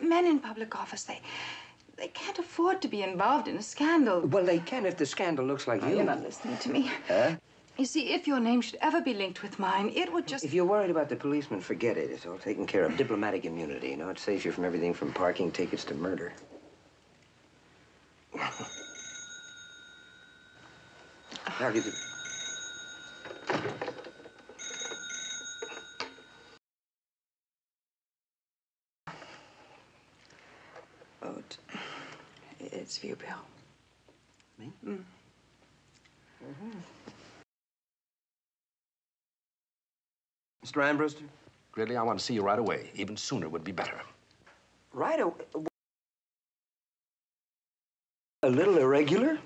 Men in public office, they can't afford to be involved in a scandal. Well, they can if the scandal looks like you. You're not listening to me. Huh? You see, if your name should ever be linked with mine, it would just... If you're worried about the policeman, forget it. It's all taken care of. Diplomatic immunity, you know? It saves you from everything from parking tickets to murder. Now, you... Oh, it's for you, Bill. Me? Mm. Mr. Ambrose? Gridley, I want to see you right away. Even sooner would be better. Right away? A little irregular?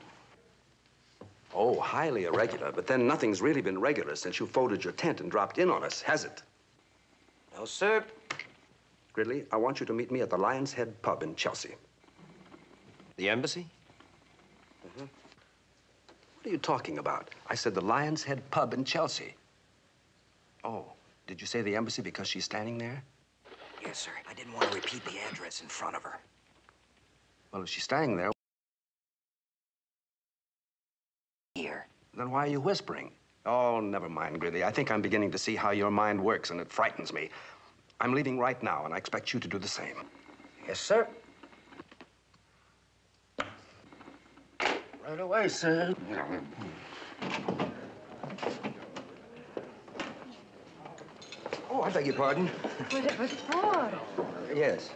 Oh, highly irregular, but then nothing's really been regular since you folded your tent and dropped in on us, has it? No, sir. Gridley, I want you to meet me at the Lion's Head pub in Chelsea. The embassy? What are you talking about? I said the Lion's Head pub in Chelsea. Oh, did you say the embassy because she's standing there? Yes, sir. I didn't want to repeat the address in front of her. Well, if she's standing there... Here. Then why are you whispering? Oh, never mind, Gridley. I think I'm beginning to see how your mind works, and it frightens me. I'm leaving right now, and I expect you to do the same. Yes, sir. Right away, sir. Oh, I beg your pardon. What for? Yes.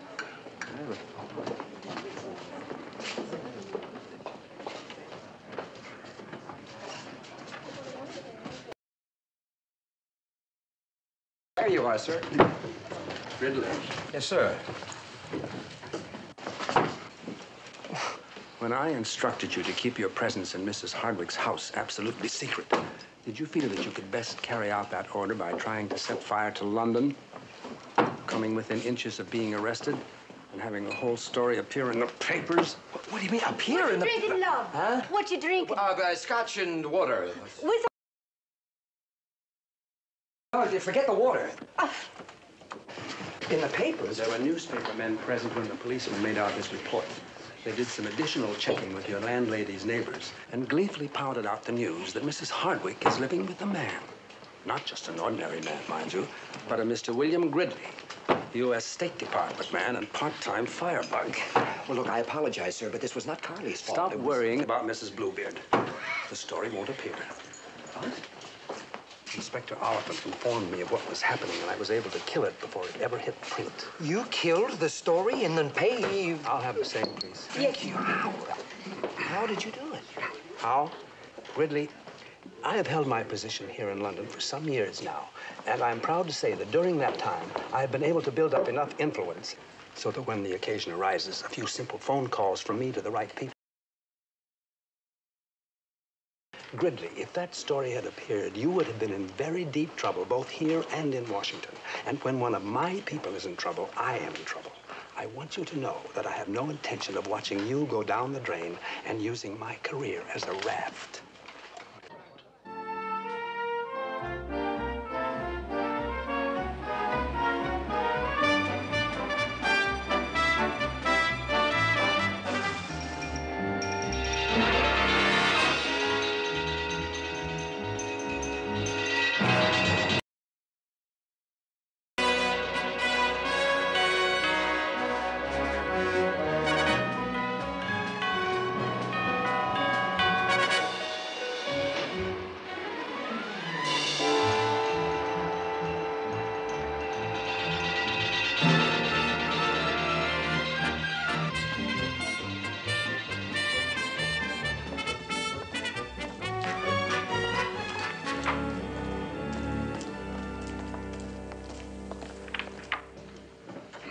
There you are, sir. Gridley. Yes, sir. When I instructed you to keep your presence in Mrs. Hardwicke's house absolutely secret, did you feel that you could best carry out that order by trying to set fire to London, coming within inches of being arrested, and having the whole story appear in the papers? What do you mean, appear in the... What you drinking, love? Huh? What you drinking? Scotch and water. With Oh, forget the water. In the papers? There were newspaper men present when the policeman made out his report. They did some additional checking with your landlady's neighbors and gleefully pouted out the news that Mrs. Hardwicke is living with a man. Not just an ordinary man, mind you, but a Mr. William Gridley, U.S. State Department man and part-time firebug. Well, look, I apologize, sir, but this was not Carly's fault. Stop worrying about Mrs. Bluebeard. The story won't appear. What? Inspector Oliphant informed me of what was happening, and I was able to kill it before it ever hit print. You killed the story and then paid... I'll have the same, please. Thank you. How did you do it? How? Gridley, I have held my position here in London for some years now, and I'm proud to say that during that time, I have been able to build up enough influence so that when the occasion arises, a few simple phone calls from me to the right people. Gridley, if that story had appeared, you would have been in very deep trouble, both here and in Washington. And when one of my people is in trouble, I am in trouble. I want you to know that I have no intention of watching you go down the drain and using my career as a raft.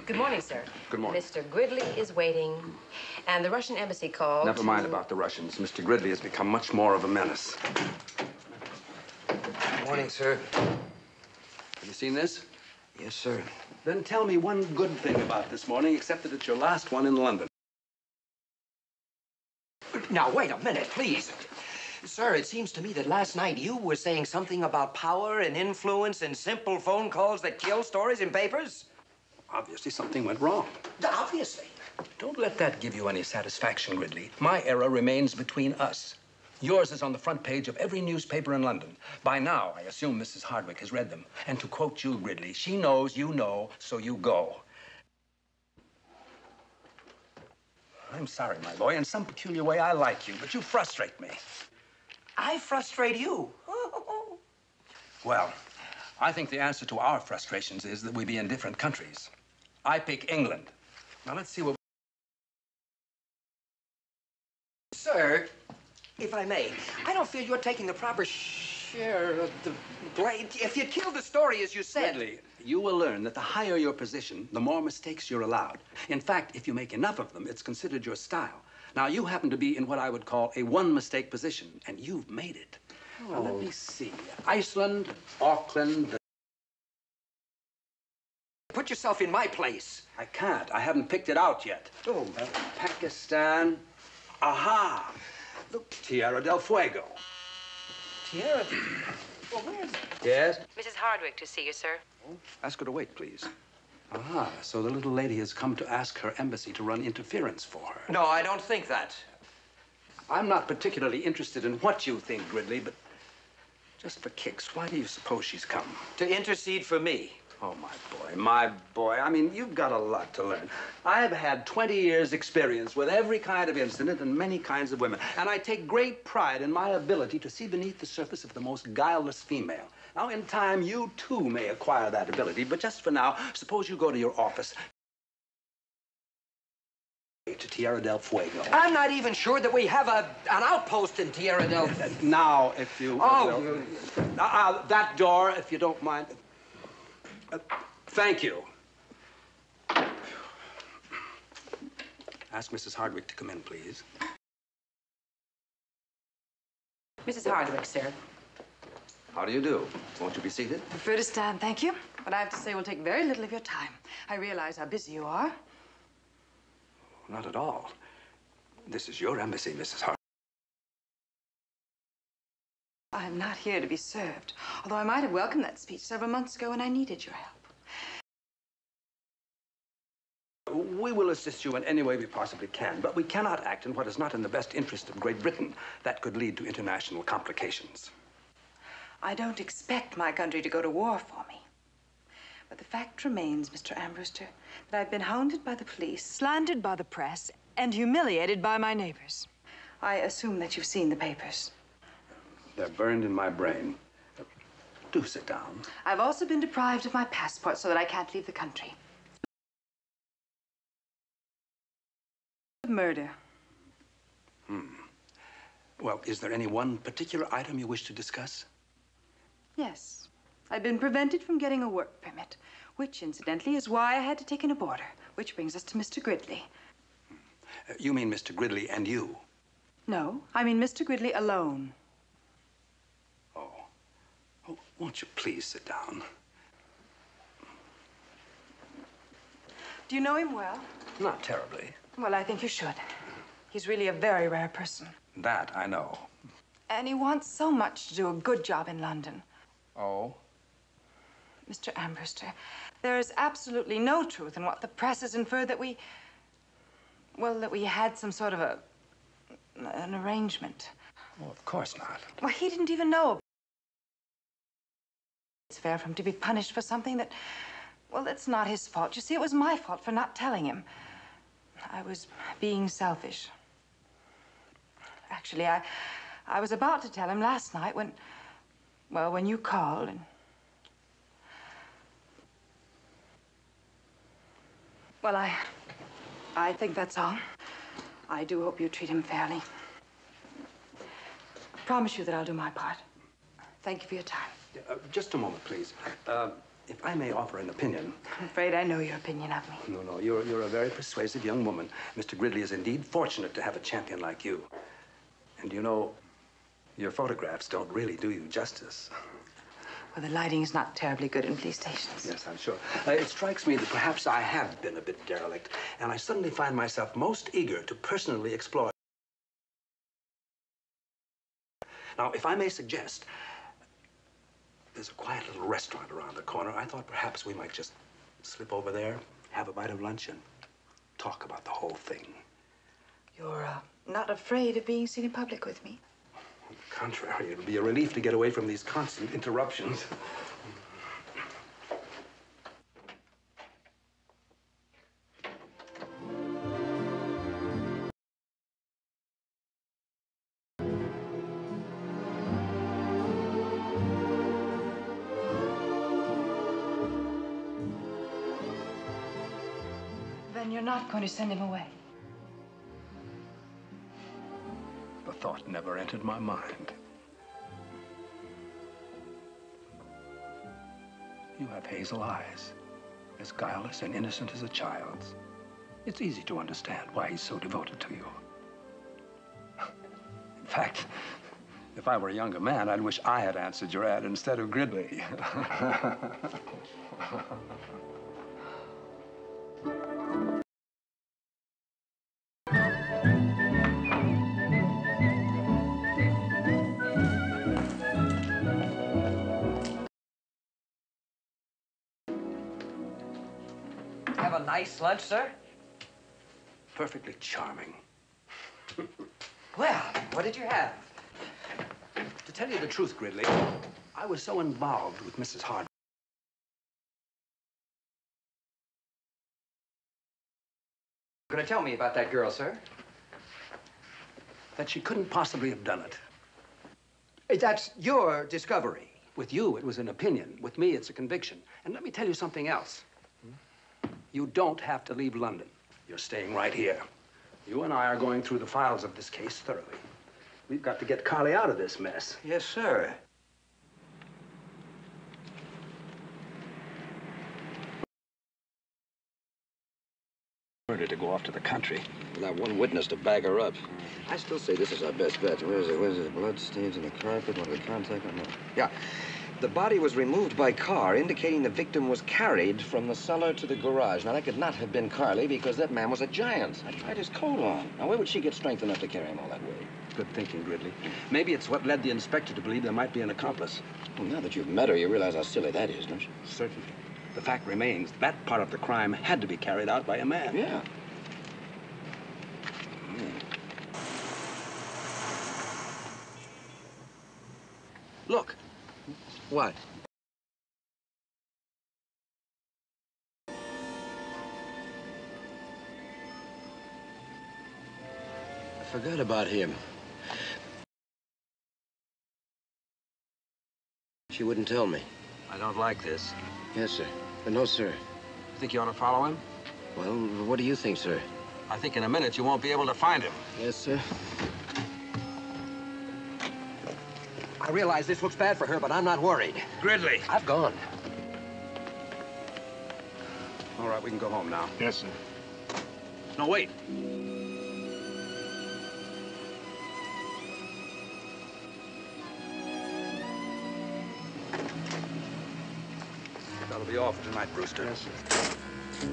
Good morning, sir. Good morning. Mr. Gridley is waiting, and the Russian embassy called. Never mind about the Russians. Mr. Gridley has become much more of a menace. Good morning, sir. Have you seen this? Yes, sir. Then tell me one good thing about this morning, except that it's your last one in London. Now, wait a minute, please. Sir, it seems to me that last night you were saying something about power and influence and simple phone calls that kill stories in papers. Obviously, something went wrong. Obviously. Don't let that give you any satisfaction, Gridley. My era remains between us. Yours is on the front page of every newspaper in London. By now, I assume Mrs. Hardwicke has read them. And to quote you, Gridley, she knows you know, so you go. I'm sorry, my boy. In some peculiar way, I like you, but you frustrate me. I frustrate you. Well, I think the answer to our frustrations is that we be in different countries. I pick England. Now, let's see what... Sir, if I may, I don't feel you're taking the proper share of the blame. If you killed the story as you said... Gridley, you will learn that the higher your position, the more mistakes you're allowed. In fact, if you make enough of them, it's considered your style. Now, you happen to be in what I would call a one-mistake position, and you've made it. Now, let me see. Iceland, Auckland... Put yourself in my place. I can't. I haven't picked it out yet. Oh. Pakistan. Aha! Look, Tierra del Fuego. Tierra? Well, where's... Yes? Mrs. Hardwicke to see you, sir. Ask her to wait, please. Ah, so the little lady has come to ask her embassy to run interference for her. No, I don't think that. I'm not particularly interested in what you think, Gridley, but just for kicks, why do you suppose she's come? To intercede for me. Oh, my boy. I mean, you've got a lot to learn. I've had 20 years' experience with every kind of incident and many kinds of women, and I take great pride in my ability to see beneath the surface of the most guileless female. Now, in time, you, too, may acquire that ability, but just for now, suppose you go to your office to Tierra del Fuego. I'm not even sure that we have an outpost in Tierra del... Now, if you... Oh! That door, if you don't mind. Thank you. Ask Mrs. Hardwicke to come in, please. Mrs. Hardwicke, sir. How do you do? Won't you be seated? Prefer to stand, thank you. But I have to say, we'll take very little of your time. I realize how busy you are. Not at all. This is your embassy, Mrs. Hardwicke. I'm not here to be served, although I might have welcomed that speech several months ago when I needed your help. We will assist you in any way we possibly can, but we cannot act in what is not in the best interest of Great Britain. That could lead to international complications. I don't expect my country to go to war for me. But the fact remains, Mr. Ambruster, that I've been hounded by the police, slandered by the press, and humiliated by my neighbors. I assume that you've seen the papers. They're burned in my brain. Do sit down. I've also been deprived of my passport so that I can't leave the country. Murder. Well, is there any one particular item you wish to discuss? Yes. I've been prevented from getting a work permit, which, incidentally, is why I had to take in a boarder, which brings us to Mr. Gridley. You mean Mr. Gridley and you? No, I mean Mr. Gridley alone. Oh, won't you please sit down? Do you know him well? Not terribly. Well, I think you should. He's really a very rare person. That I know. And he wants so much to do a good job in London. Oh? Mr. Ambrewster, there is absolutely no truth in what the press has inferred that we... well, that we had some sort of an arrangement. Oh, of course not. Well, he didn't even know. It's fair for him to be punished for something that... well, that's not his fault. You see, it was my fault for not telling him. I was being selfish. Actually, I was about to tell him last night when... well, when you called and... well, I think that's all. I do hope you treat him fairly. I promise you that I'll do my part. Thank you for your time. Just a moment, please. If I may offer an opinion. I'm afraid I know your opinion of me. No, you're a very persuasive young woman. Mr. Gridley is indeed fortunate to have a champion like you. And you know, your photographs don't really do you justice. Well, the lighting is not terribly good in police stations. Yes, I'm sure. It strikes me that perhaps I have been a bit derelict, and I suddenly find myself most eager to personally explore. Now, if I may suggest, there's a quiet little restaurant around the corner. I thought perhaps we might just slip over there, have a bite of lunch, and talk about the whole thing. You're not afraid of being seen in public with me? On the contrary, it'll be a relief to get away from these constant interruptions. Then you're not going to send him away? The thought never entered my mind. You have hazel eyes, as guileless and innocent as a child's. It's easy to understand why he's so devoted to you. In fact, if I were a younger man, I'd wish I had answered your ad instead of Gridley. Have a nice lunch, sir? Perfectly charming. Well, what did you have? To tell you the truth, Gridley, I was so involved with Mrs. Hardwicke Gonna tell me about that girl, sir? that she couldn't possibly have done it. That's your discovery. With you, it was an opinion. With me, it's a conviction. And let me tell you something else. You don't have to leave London. You're staying right here. You and I are going through the files of this case thoroughly. We've got to get Carly out of this mess. Yes, sir. Murder to go off to the country. Without one witness to back her up. I still say this is our best bet. Where is it? Where's the blood stains on the carpet? What are the contact on that? Yeah. The body was removed by car, indicating the victim was carried from the cellar to the garage. Now, that could not have been Carly because that man was a giant. I tried his coat on. Now, where would she get strength enough to carry him all that way? Good thinking, Gridley. Maybe it's what led the inspector to believe there might be an accomplice. Well, now that you've met her, you realize how silly that is, don't you? Certainly. The fact remains that part of the crime had to be carried out by a man. Yeah. Look. What? I forgot about him. She wouldn't tell me. I don't like this. Yes, sir. No, sir. You think you ought to follow him? Well, what do you think, sir? I think in a minute you won't be able to find him. Yes, sir. I realize this looks bad for her, but I'm not worried. Gridley. I've gone. All right, we can go home now. Yes, sir. No, wait. That'll be all for tonight, Brewster. Yes, sir.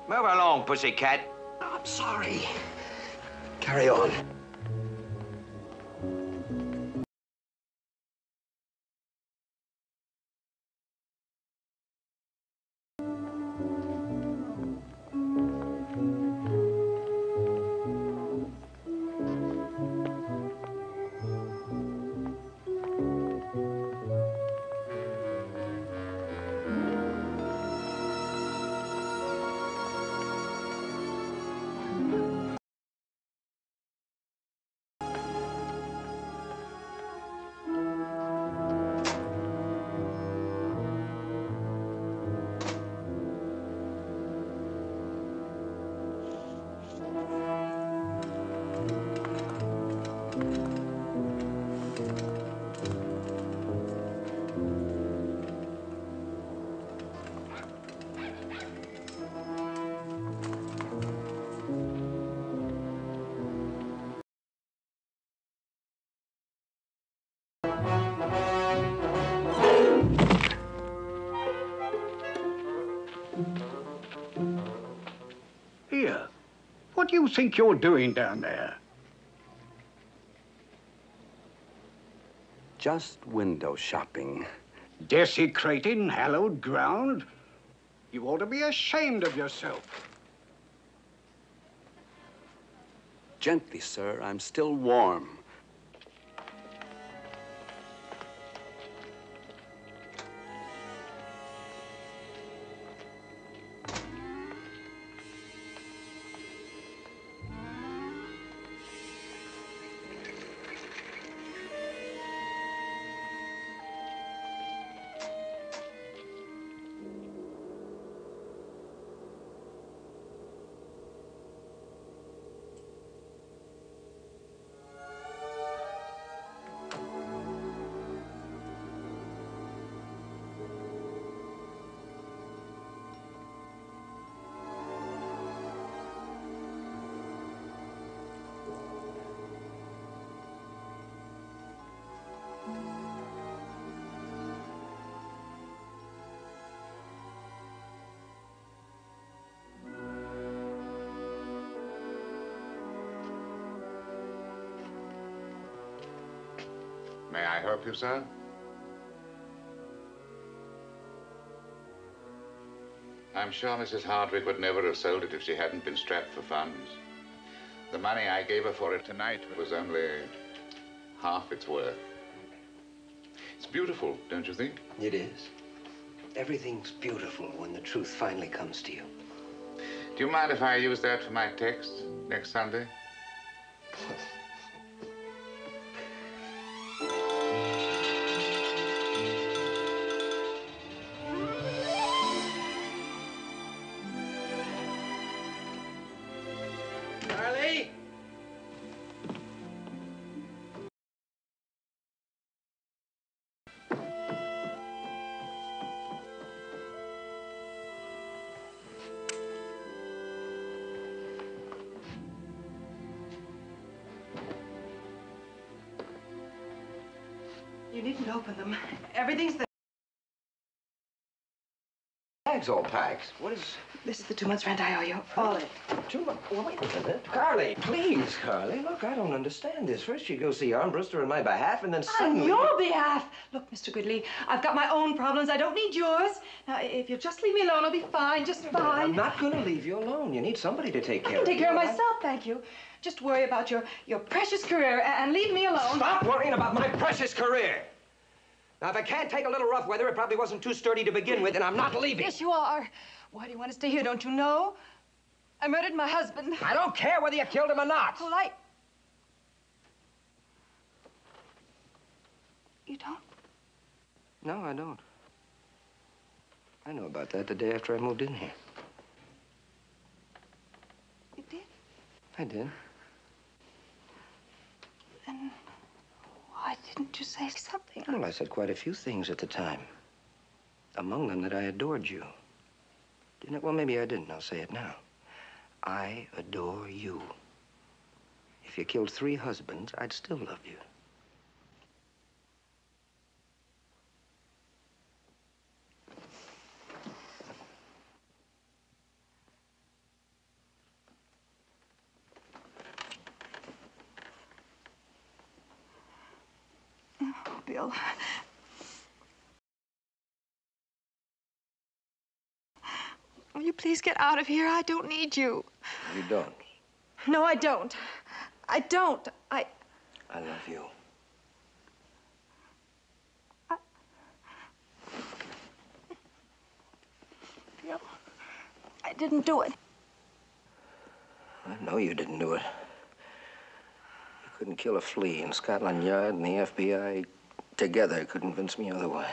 Move along, pussycat. I'm sorry. Carry on. Here, what do you think you're doing down there? Just window shopping. Desecrating hallowed ground? You ought to be ashamed of yourself. Gently, sir. I'm still warm. May I help you, sir? I'm sure Mrs. Hardwicke would never have sold it if she hadn't been strapped for funds. The money I gave her for it tonight was only half its worth. It's beautiful, don't you think? It is. Everything's beautiful when the truth finally comes to you. Do you mind if I use that for my text next Sunday? Carly? You needn't open them. Everything's the... Bags all packed. What is... This is the 2 months' rent I owe you. All of it. 2 months? Well, wait a minute. Carly, please, Carly. Look, I don't understand this. First you go see Armbruster on my behalf, and then suddenly... On your behalf. Look, Mr. Gridley, I've got my own problems. I don't need yours. Now, if you'll just leave me alone, I'll be fine, just fine. I'm not going to leave you alone. You need somebody to take care of you. I can take care of myself, thank you. Just worry about your precious career and leave me alone. Stop worrying about my precious career. Now, if I can't take a little rough weather, it probably wasn't too sturdy to begin with, and I'm not leaving. Yes, you are. Why do you want to stay here? Don't you know? I murdered my husband. I don't care whether you killed him or not. Well, You don't? No, I don't. I know about that the day after I moved in here. You did? I did. Then why didn't you say something? Well, I said quite a few things at the time. Among them that I adored you. Didn't it? Well, maybe I didn't. I'll say it now. I adore you. If you killed 3 husbands, I'd still love you. Bill. Will you please get out of here? I don't need you. You don't. No, I don't. I don't. I love you. Bill, I didn't do it. I know you didn't do it. You couldn't kill a flea, and Scotland Yard and the FBI together could convince me otherwise.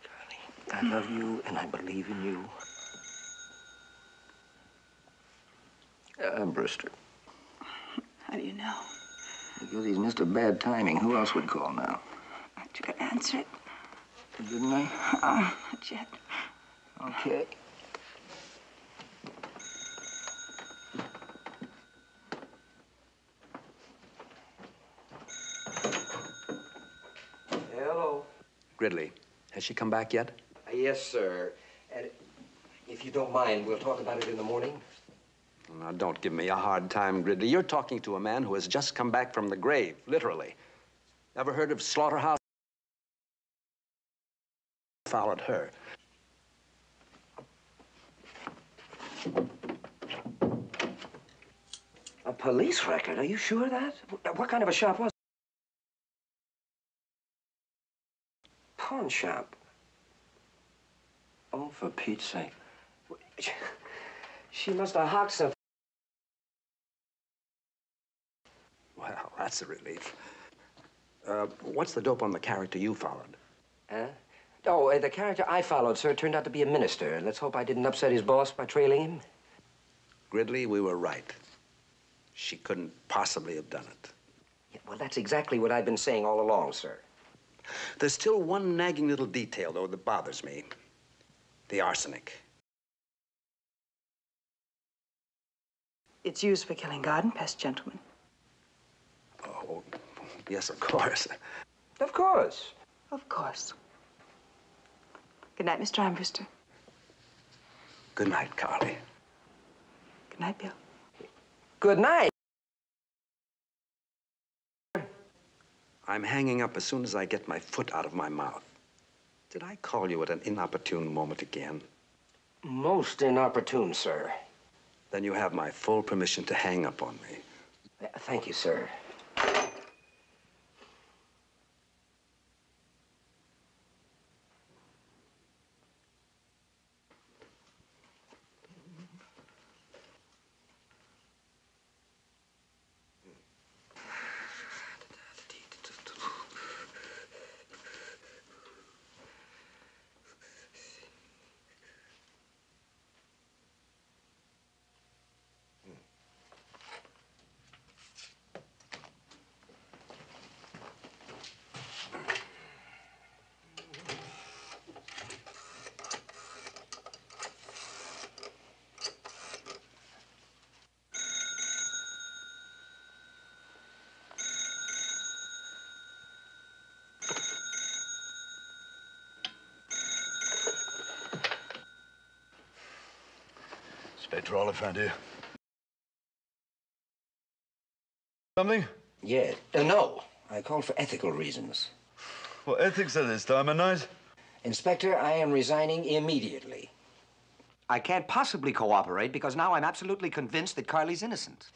Carly, I love you, and I believe in you. Brewster. How do you know? Because he's Mr. Bad Timing. Who else would call now? Aren't you gonna answer it? Didn't I? Not yet. Okay. Hello. Gridley, has she come back yet? Yes, sir. And if you don't mind, we'll talk about it in the morning. Now, don't give me a hard time, Gridley. You're talking to a man who has just come back from the grave, literally. Ever heard of slaughterhouse? Followed her. A police record? Are you sure of that? What kind of a shop was it? Pawn shop. Oh, for Pete's sake. She must have hocked some. Well, that's a relief. What's the dope on the character you followed? Huh? Oh, the character I followed, sir, turned out to be a minister. Let's hope I didn't upset his boss by trailing him. Gridley, we were right. She couldn't possibly have done it. Yeah, well, that's exactly what I've been saying all along, sir. There's still one nagging little detail, though, that bothers me. The arsenic. It's used for killing garden pests, gentlemen. Oh, yes, of course. Of course. Of course. Good night, Mr. Armbruster. Good night, Carly. Good night, Bill. Good night. I'm hanging up as soon as I get my foot out of my mouth. Did I call you at an inopportune moment again? Most inopportune, sir. Then you have my full permission to hang up on me. Thank you, sir. Inspector Oliphant here. Something? Yeah. No. I called for ethical reasons. What ethics at this time of night? Inspector, I am resigning immediately. I can't possibly cooperate because now I'm absolutely convinced that Carly's innocent.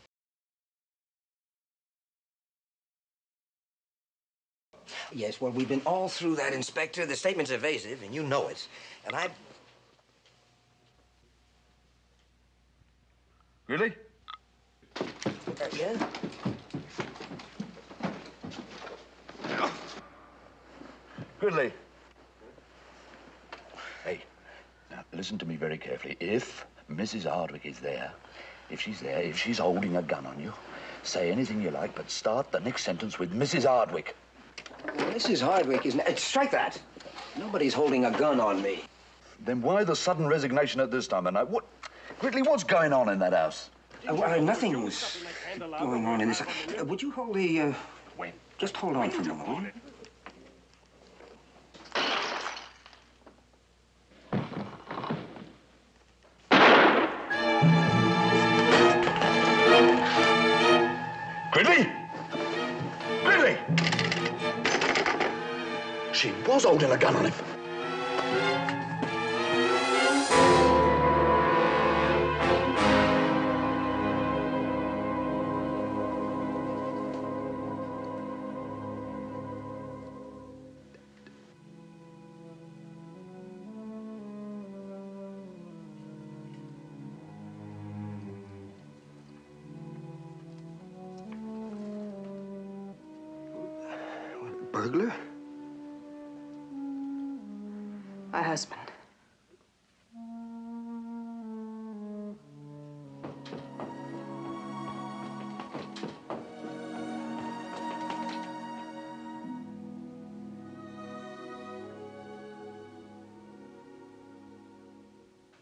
Yes, well, we've been all through that, Inspector. The statement's evasive, and you know it. And I... Really? Yeah? Gridley. Hey, now listen to me very carefully. If Mrs. Hardwicke is there, if she's holding a gun on you, say anything you like, but start the next sentence with Mrs. Hardwicke. Well, Mrs. Hardwicke is... Strike that! Nobody's holding a gun on me. Then why the sudden resignation at this time of night? What... Gridley, what's going on in that house? Nothing's going on in this... would you hold the... Just hold on for a moment, will you? was holding a gun on him. Burglar? My husband.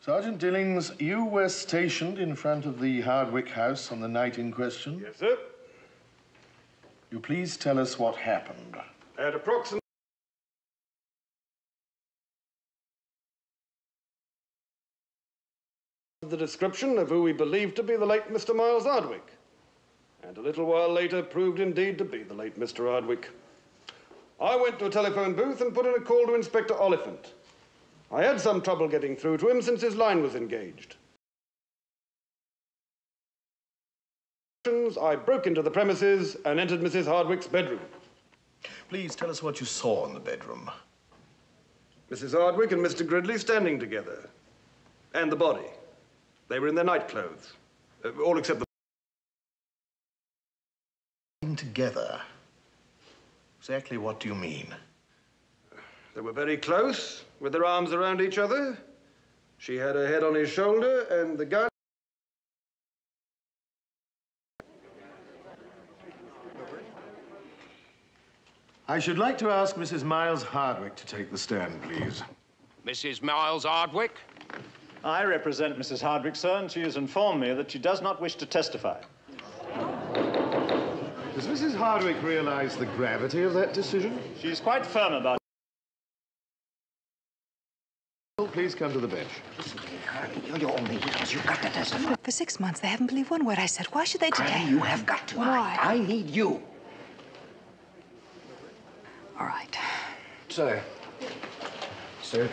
Sergeant Dillings, you were stationed in front of the Hardwicke house on the night in question? Yes, sir. You please tell us what happened. At approximately the description of who we believed to be the late Mr. Miles Hardwicke, and a little while later proved indeed to be the late Mr. Hardwicke. I went to a telephone booth and put in a call to Inspector Oliphant. I had some trouble getting through to him since his line was engaged. I broke into the premises and entered Mrs. Hardwicke's bedroom. Please tell us what you saw in the bedroom. Mrs. Hardwicke and Mr. Gridley standing together. And the body. They were in their night clothes. All except the... Together? Exactly what do you mean? They were very close, with their arms around each other. She had her head on his shoulder, and the gun... I should like to ask Mrs. Miles Hardwicke to take the stand, please. Mrs. Miles Hardwicke? I represent Mrs. Hardwicke, sir, and she has informed me that she does not wish to testify. Does Mrs. Hardwicke realize the gravity of that decision? She's quite firm about it. Please come to the bench. Listen to me, Carly. You're your only witness. You've got to testify. For 6 months, they haven't believed one word I said. Why should they today? Carly, you have got to. Why? I need you. All right. Sir. Sir.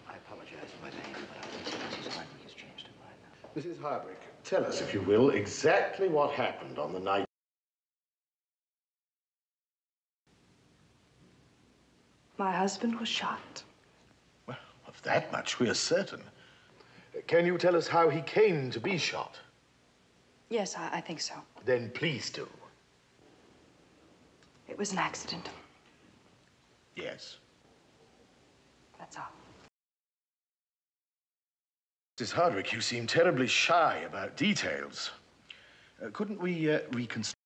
I apologize for my name, but I think Mrs. Hardwicke has changed her mind now. Mrs. Hardwicke, tell us, if you will, exactly what happened on the night. My husband was shot. Well, of that much we are certain. Can you tell us how he came to be shot? Yes, I think so. Then please do. It was an accident. Yes. That's all. Mrs. Hardwicke, you seem terribly shy about details. Couldn't we reconstruct?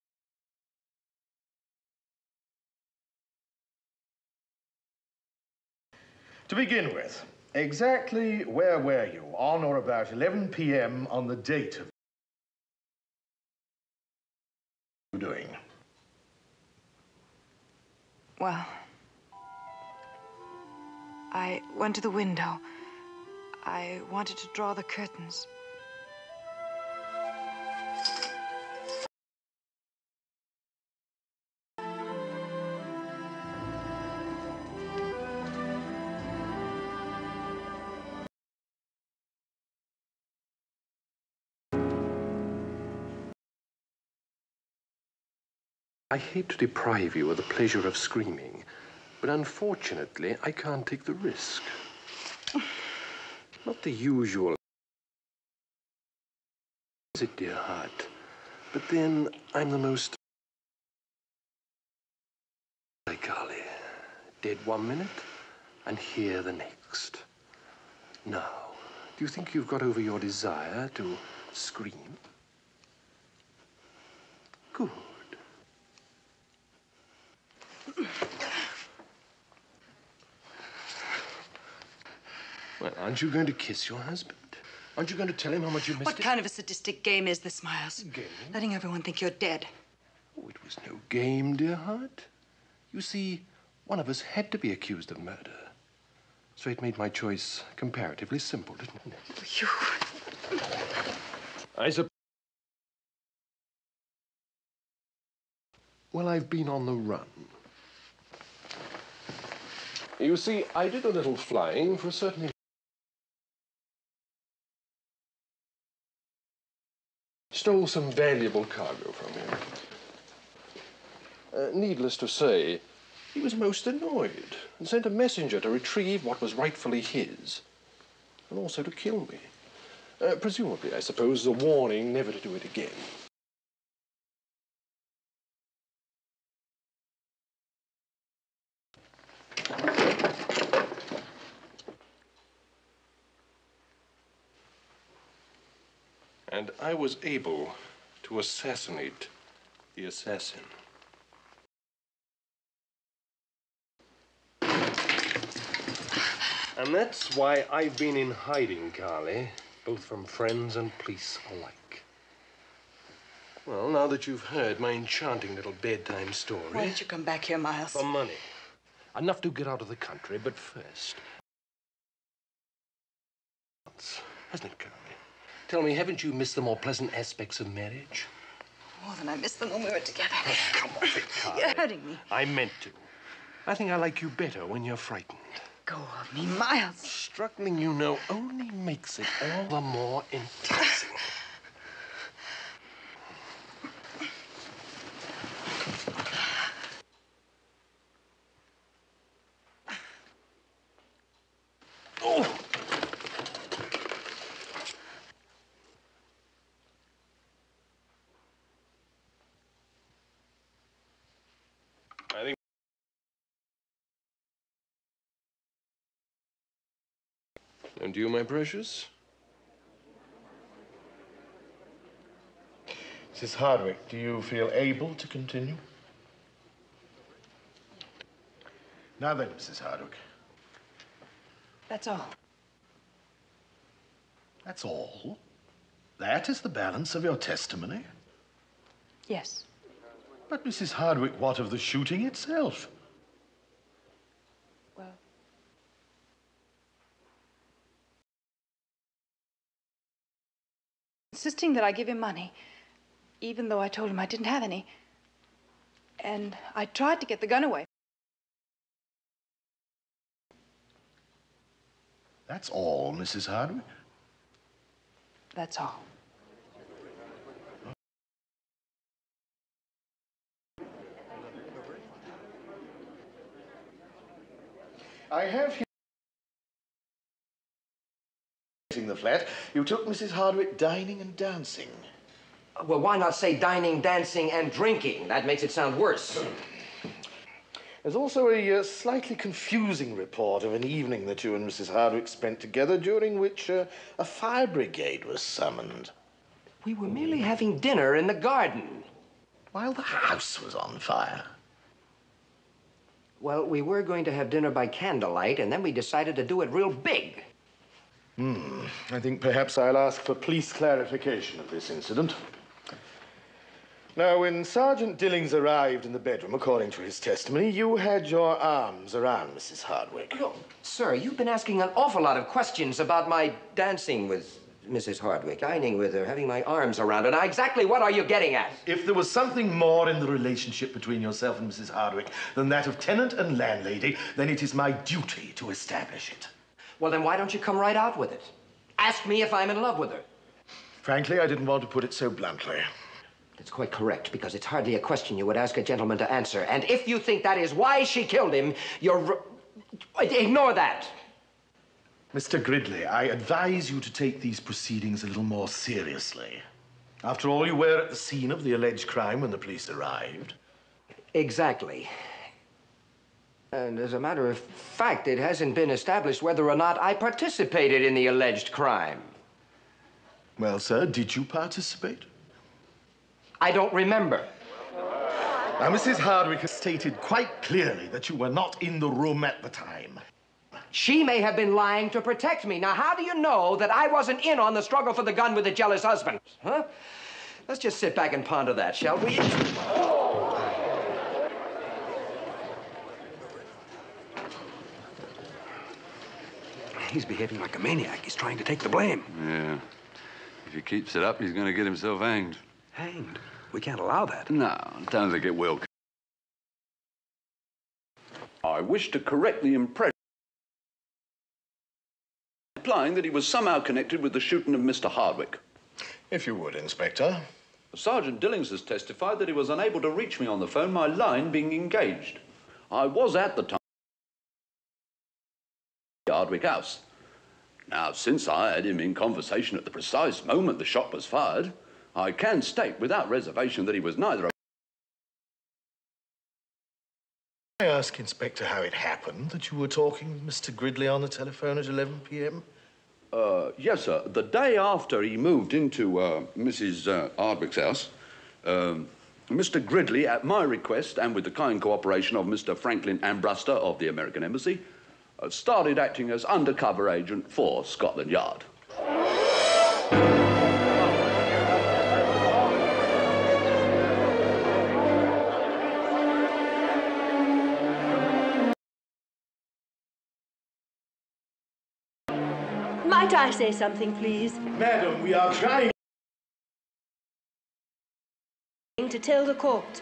To begin with, exactly where were you on or about 11 p.m. on the date of you doing? Well, I went to the window. I wanted to draw the curtains. I hate to deprive you of the pleasure of screaming, but unfortunately, I can't take the risk. Not the usual, is it, dear heart? But then, I'm the most... Like Carly, dead 1 minute, and here the next. Now, do you think you've got over your desire to scream? Good. Well, aren't you going to kiss your husband? Aren't you going to tell him how much you missed What him? kind of a sadistic game is this, Miles? Game? Letting everyone think you're dead. Oh, it was no game, dear heart. You see, one of us had to be accused of murder. So it made my choice comparatively simple, didn't it? You... I suppose... Well, I've been on the run. You see, I did a little flying for a certain... Stole some valuable cargo from him. Needless to say, he was most annoyed and sent a messenger to retrieve what was rightfully his, and also to kill me. Presumably, I suppose, as a warning never to do it again. And I was able to assassinate the assassin. And that's why I've been in hiding, Carly, both from friends and police alike. Well, now that you've heard my enchanting little bedtime story... Why did you come back here, Miles? For money. Enough to get out of the country, but first... Hasn't it, Carly? Tell me, haven't you missed the more pleasant aspects of marriage? More than I missed them when we were together. Oh, come on, Carly. You're hurting me. I meant to. I think I like you better when you're frightened. Go of me, Miles. Struggling, you know, only makes it all the more enticing. Oh! I think... And you, my precious? Mrs. Hardwicke, do you feel able to continue? Now then, Mrs. Hardwicke. That's all. That's all? That is the balance of your testimony? Yes. But, Mrs. Hardwicke, what of the shooting itself? Well... insisting that I give him money, even though I told him I didn't have any. And I tried to get the gun away. That's all, Mrs. Hardwicke? That's all. I have here... the flat, you took Mrs. Hardwicke dining and dancing. Well, why not say dining, dancing, and drinking? That makes it sound worse. There's also a slightly confusing report of an evening that you and Mrs. Hardwicke spent together, during which a fire brigade was summoned. We were merely having dinner in the garden. While the house was on fire. Well, we were going to have dinner by candlelight, and then we decided to do it real big. I think perhaps I'll ask for police clarification of this incident. Now, when Sergeant Dillings arrived in the bedroom, according to his testimony, you had your arms around Mrs. Hardwicke. Look, sir, you've been asking an awful lot of questions about my dancing with Mrs. Hardwicke, dining with her, having my arms around her. Now, exactly what are you getting at? If there was something more in the relationship between yourself and Mrs. Hardwicke than that of tenant and landlady, then it is my duty to establish it. Well, then why don't you come right out with it? Ask me if I'm in love with her. Frankly, I didn't want to put it so bluntly. It's quite correct, because it's hardly a question you would ask a gentleman to answer. And if you think that is why she killed him, you're... Ignore that. Mr. Gridley, I advise you to take these proceedings a little more seriously. After all, you were at the scene of the alleged crime when the police arrived. Exactly. And as a matter of fact, it hasn't been established whether or not I participated in the alleged crime. Well, sir, did you participate? I don't remember. Now, Mrs. Hardwicke has stated quite clearly that you were not in the room at the time. She may have been lying to protect me. Now, how do you know that I wasn't in on the struggle for the gun with the jealous husband? Huh? Let's just sit back and ponder that, shall we? He's behaving like a maniac. He's trying to take the blame. Yeah. If he keeps it up, he's going to get himself hanged. Hanged? We can't allow that. No, I don't think it will. I wish to correct the impression implying that he was somehow connected with the shooting of Mr. Hardwicke. If you would, Inspector. Sergeant Dillings has testified that he was unable to reach me on the phone, my line being engaged. I was at the time at Hardwicke House. Now, since I had him in conversation at the precise moment the shot was fired, I can state without reservation that he was neither a... I ask, Inspector, how it happened that you were talking with Mr. Gridley on the telephone at 11 p.m.? Yes, sir. The day after he moved into Mrs. Hardwicke's house, Mr. Gridley, at my request and with the kind cooperation of Mr. Franklin Ambruster of the American Embassy, started acting as undercover agent for Scotland Yard. Might I say something, please? Madam, we are trying to tell the court.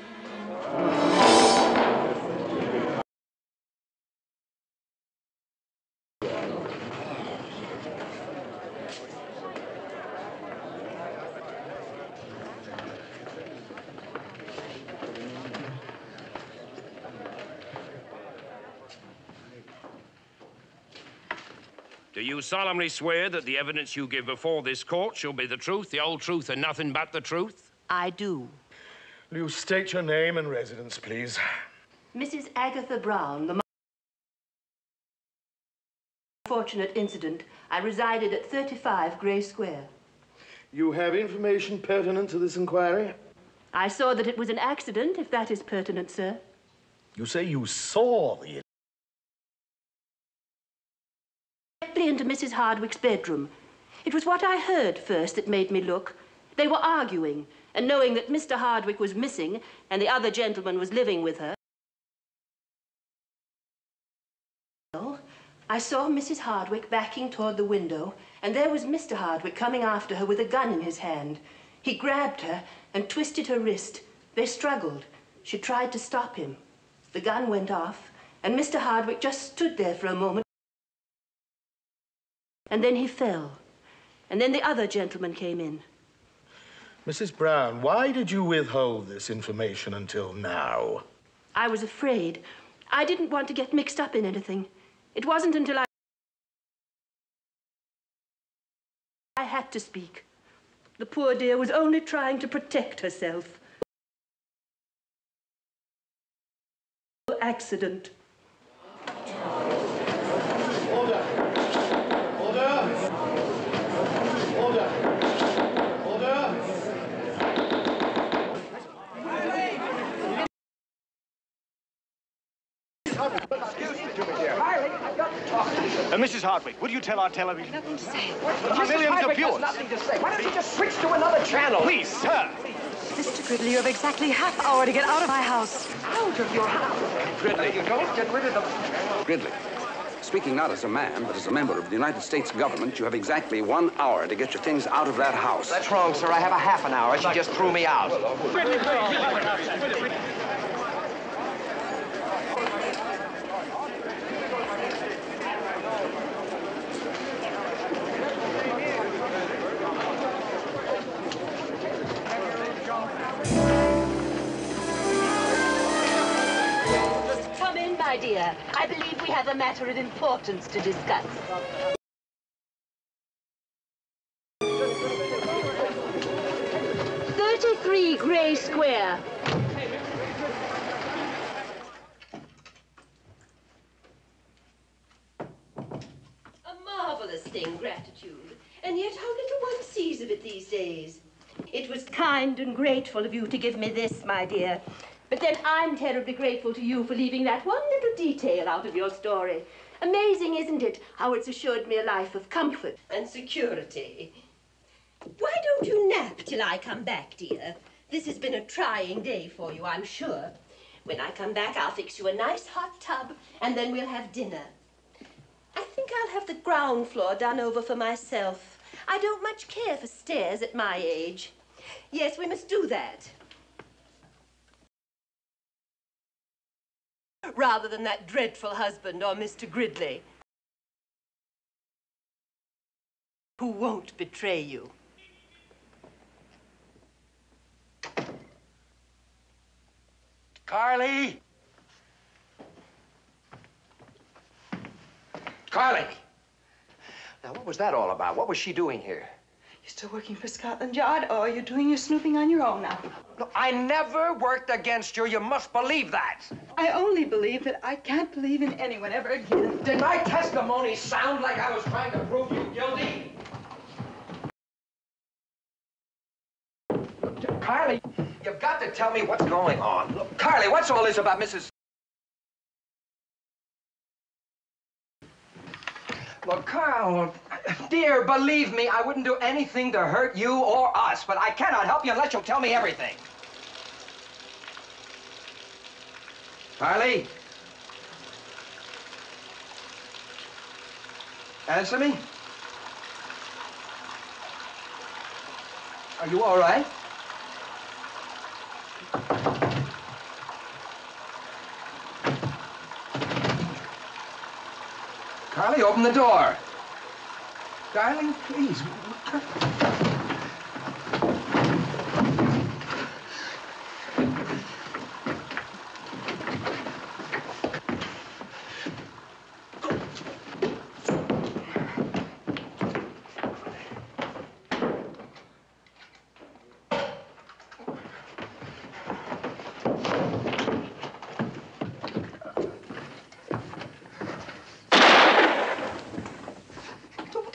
Do you solemnly swear that the evidence you give before this court shall be the truth, the whole truth, and nothing but the truth? I do. Will you state your name and residence, please? Mrs. Agatha Brown, the unfortunate incident. I resided at 35 Grey Square. You have information pertinent to this inquiry? I saw that it was an accident, if that is pertinent, sir. You say you saw the... Directly into Mrs. Hardwicke's bedroom. It was what I heard first that made me look. They were arguing, and knowing that Mr. Hardwicke was missing and the other gentleman was living with her, I saw Mrs. Hardwicke backing toward the window, and there was Mr. Hardwicke coming after her with a gun in his hand. He grabbed her and twisted her wrist. They struggled. She tried to stop him. The gun went off, and Mr. Hardwicke just stood there for a moment. And then he fell. And then the other gentleman came in. Mrs. Brown, why did you withhold this information until now? I was afraid. I didn't want to get mixed up in anything. It wasn't until I had to speak. The poor dear was only trying to protect herself. Accident. Order! Order! Order! Order! Mrs. Hardwicke, would you tell our television? Nothing to say. Millions of viewers. Nothing to say. Why don't you just switch to another channel? Please, sir. Mr. Gridley, you have exactly half hour to get out of my house. Out of your house. Gridley. You don't get rid of them. Gridley, speaking not as a man, but as a member of the United States government, you have exactly 1 hour to get your things out of that house. That's wrong, sir. I have a half an hour. She just threw me out. Gridley, please. Come in, my dear. I believe we have a matter of importance to discuss. Grey Square. A marvelous thing, gratitude. And yet how little one sees of it these days. It was kind and grateful of you to give me this, my dear. But then I'm terribly grateful to you for leaving that one little detail out of your story. Amazing, isn't it, how it's assured me a life of comfort and security. Why don't you nap till I come back, dear? This has been a trying day for you, I'm sure. When I come back, I'll fix you a nice hot tub, and then we'll have dinner. I think I'll have the ground floor done over for myself. I don't much care for stairs at my age. Yes, we must do that. rather than that dreadful husband or Mr. Gridley, who won't betray you. Carly! Carly! Now, what was that all about? What was she doing here? You still working for Scotland Yard, or are you doing your snooping on your own now? Look, I never worked against you. You must believe that. I only believe that I can't believe in anyone ever again. Did my testimony sound like I was trying to prove you guilty? Carly, you've got to tell me what's going on. Look, Carly, what's all this about Mrs. Look, Carl, dear, believe me, I wouldn't do anything to hurt you or us, but I cannot help you unless you'll tell me everything. Carly? Answer me? Are you all right? Carly, open the door. Darling, please.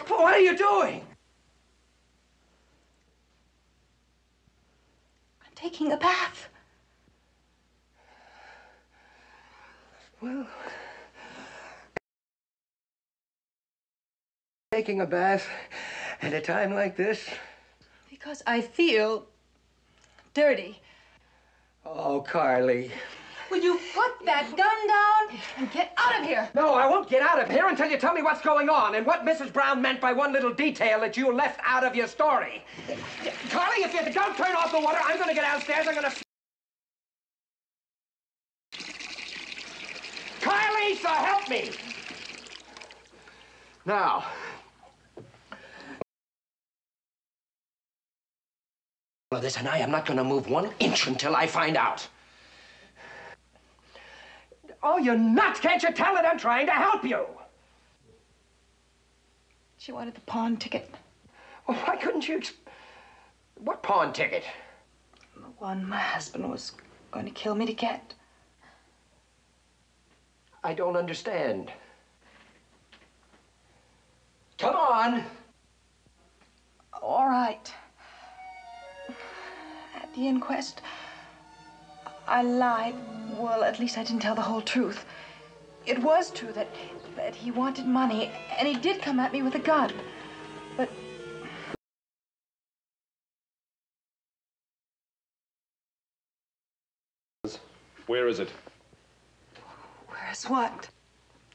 What are you doing? I'm taking a bath. Well, taking a bath at a time like this? Because I feel dirty. Oh, Carly. Will you put that gun down and get out of here? No, I won't get out of here until you tell me what's going on and what Mrs. Brown meant by one little detail that you left out of your story. Carly, if you don't turn off the water, I'm going to get downstairs. I'm going to... Carly, so help me! Now... Well, this, and I am not going to move 1 inch until I find out. Oh, you're nuts! Can't you tell that I'm trying to help you? She wanted the pawn ticket. Well, why couldn't you... What pawn ticket? The one my husband was going to kill me to get. I don't understand. Come on. All right. At the inquest, I lied. Well, at least I didn't tell the whole truth. It was true that he wanted money, and he did come at me with a gun. But... Where is it? Where's what?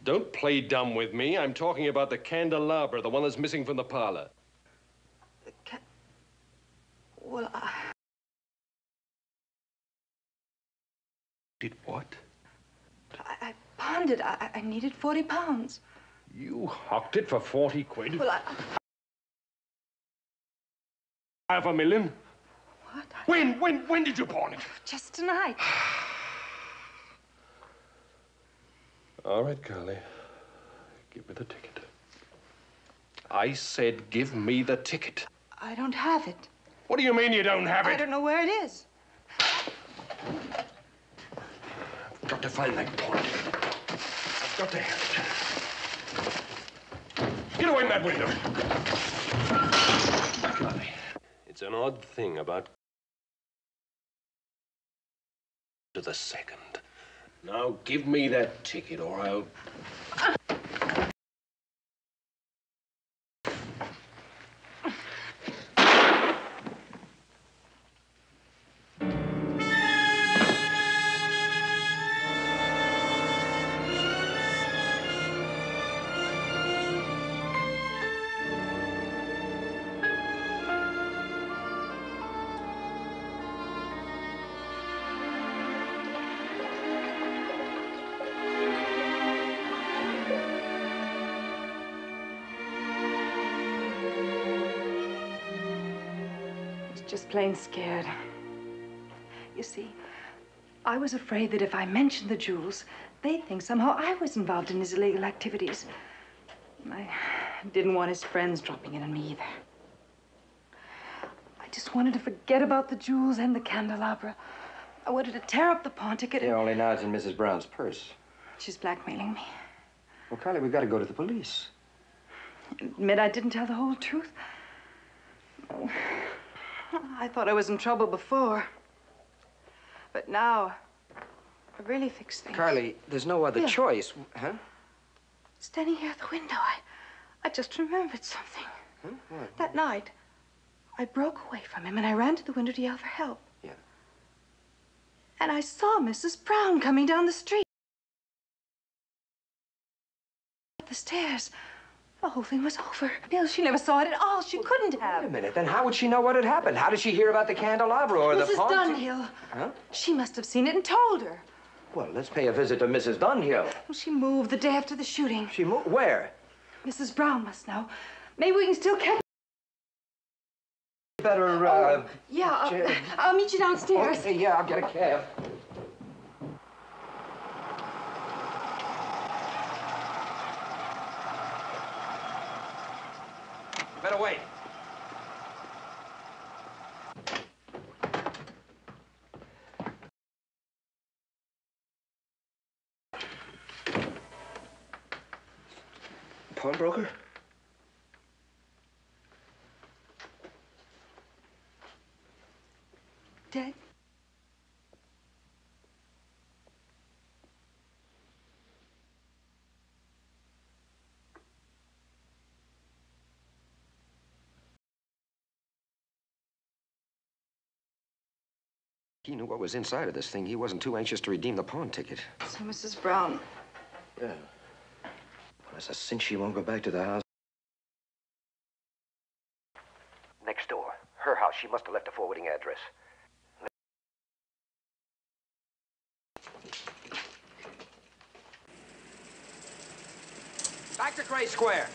Don't play dumb with me. I'm talking about the candelabra, the one that's missing from the parlor. Well, Did what? I pawned it. I needed 40 pounds. You hocked it for 40 quid? Well, $500,000? What? When did you pawn it? Just tonight. All right, Carly. Give me the ticket. I said give me the ticket. I don't have it. What do you mean you don't have it? I don't know where it is. I've got to find that pawn ticket. I've got to have it. Get away from that window. Carly, it's an odd thing about to the second. Now give me that ticket or I'll... just plain scared. You see, I was afraid that if I mentioned the jewels, they'd think somehow I was involved in his illegal activities. I didn't want his friends dropping in on me either. I just wanted to forget about the jewels and the candelabra. I wanted to tear up the pawn ticket and... Yeah, only now it's in Mrs. Brown's purse. She's blackmailing me. Well, Carly, we've got to go to the police. Admit I didn't tell the whole truth. Oh, I thought I was in trouble before. But now, I really fixed things. Carly, there's no other choice, huh? Standing here at the window, I just remembered something. Huh? What? That night, I broke away from him and I ran to the window to yell for help. Yeah. And I saw Mrs. Brown coming down the street. Up the stairs. The whole thing was over. Bill, she never saw it at all. She couldn't have. Wait a minute, then how would she know what had happened? How did she hear about the candelabra or the pawn? Mrs. Dunhill. Huh? She must have seen it and told her. Well, let's pay a visit to Mrs. Dunhill. Well, she moved the day after the shooting. She moved? Where? Mrs. Brown must know. Maybe we can still catch... Better, Yeah, I'll meet you downstairs. Okay, yeah, I'll get a cab. You better wait. Pawnbroker? Dead? He knew what was inside of this thing. He wasn't too anxious to redeem the pawn ticket. So, Mrs. Brown. Yeah. Well, it's a cinch she won't go back to the house. Next door. Her house. She must have left a forwarding address. Back to Gray Square.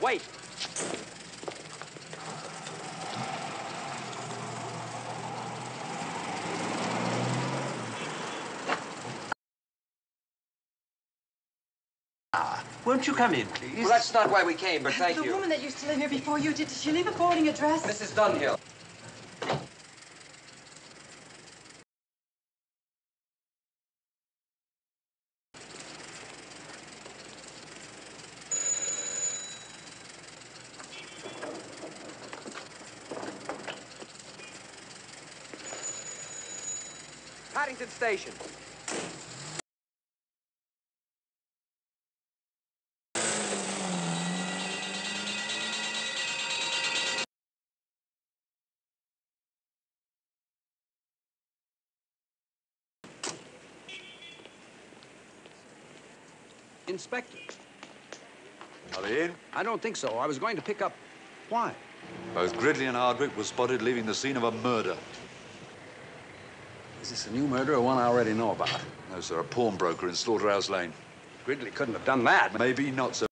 Wait. Won't you come in, please? Well, that's not why we came, but thank you. The woman that used to live here before you, did she leave a forwarding address? Mrs. Dunhill. Paddington Station. Inspector. Are they in? I don't think so. I was going to pick up... Why? Both Gridley and Hardwicke were spotted leaving the scene of a murder. Is this a new murder or one I already know about? No, sir, a pawnbroker in Slaughterhouse Lane. Gridley couldn't have done that. Maybe not, sir.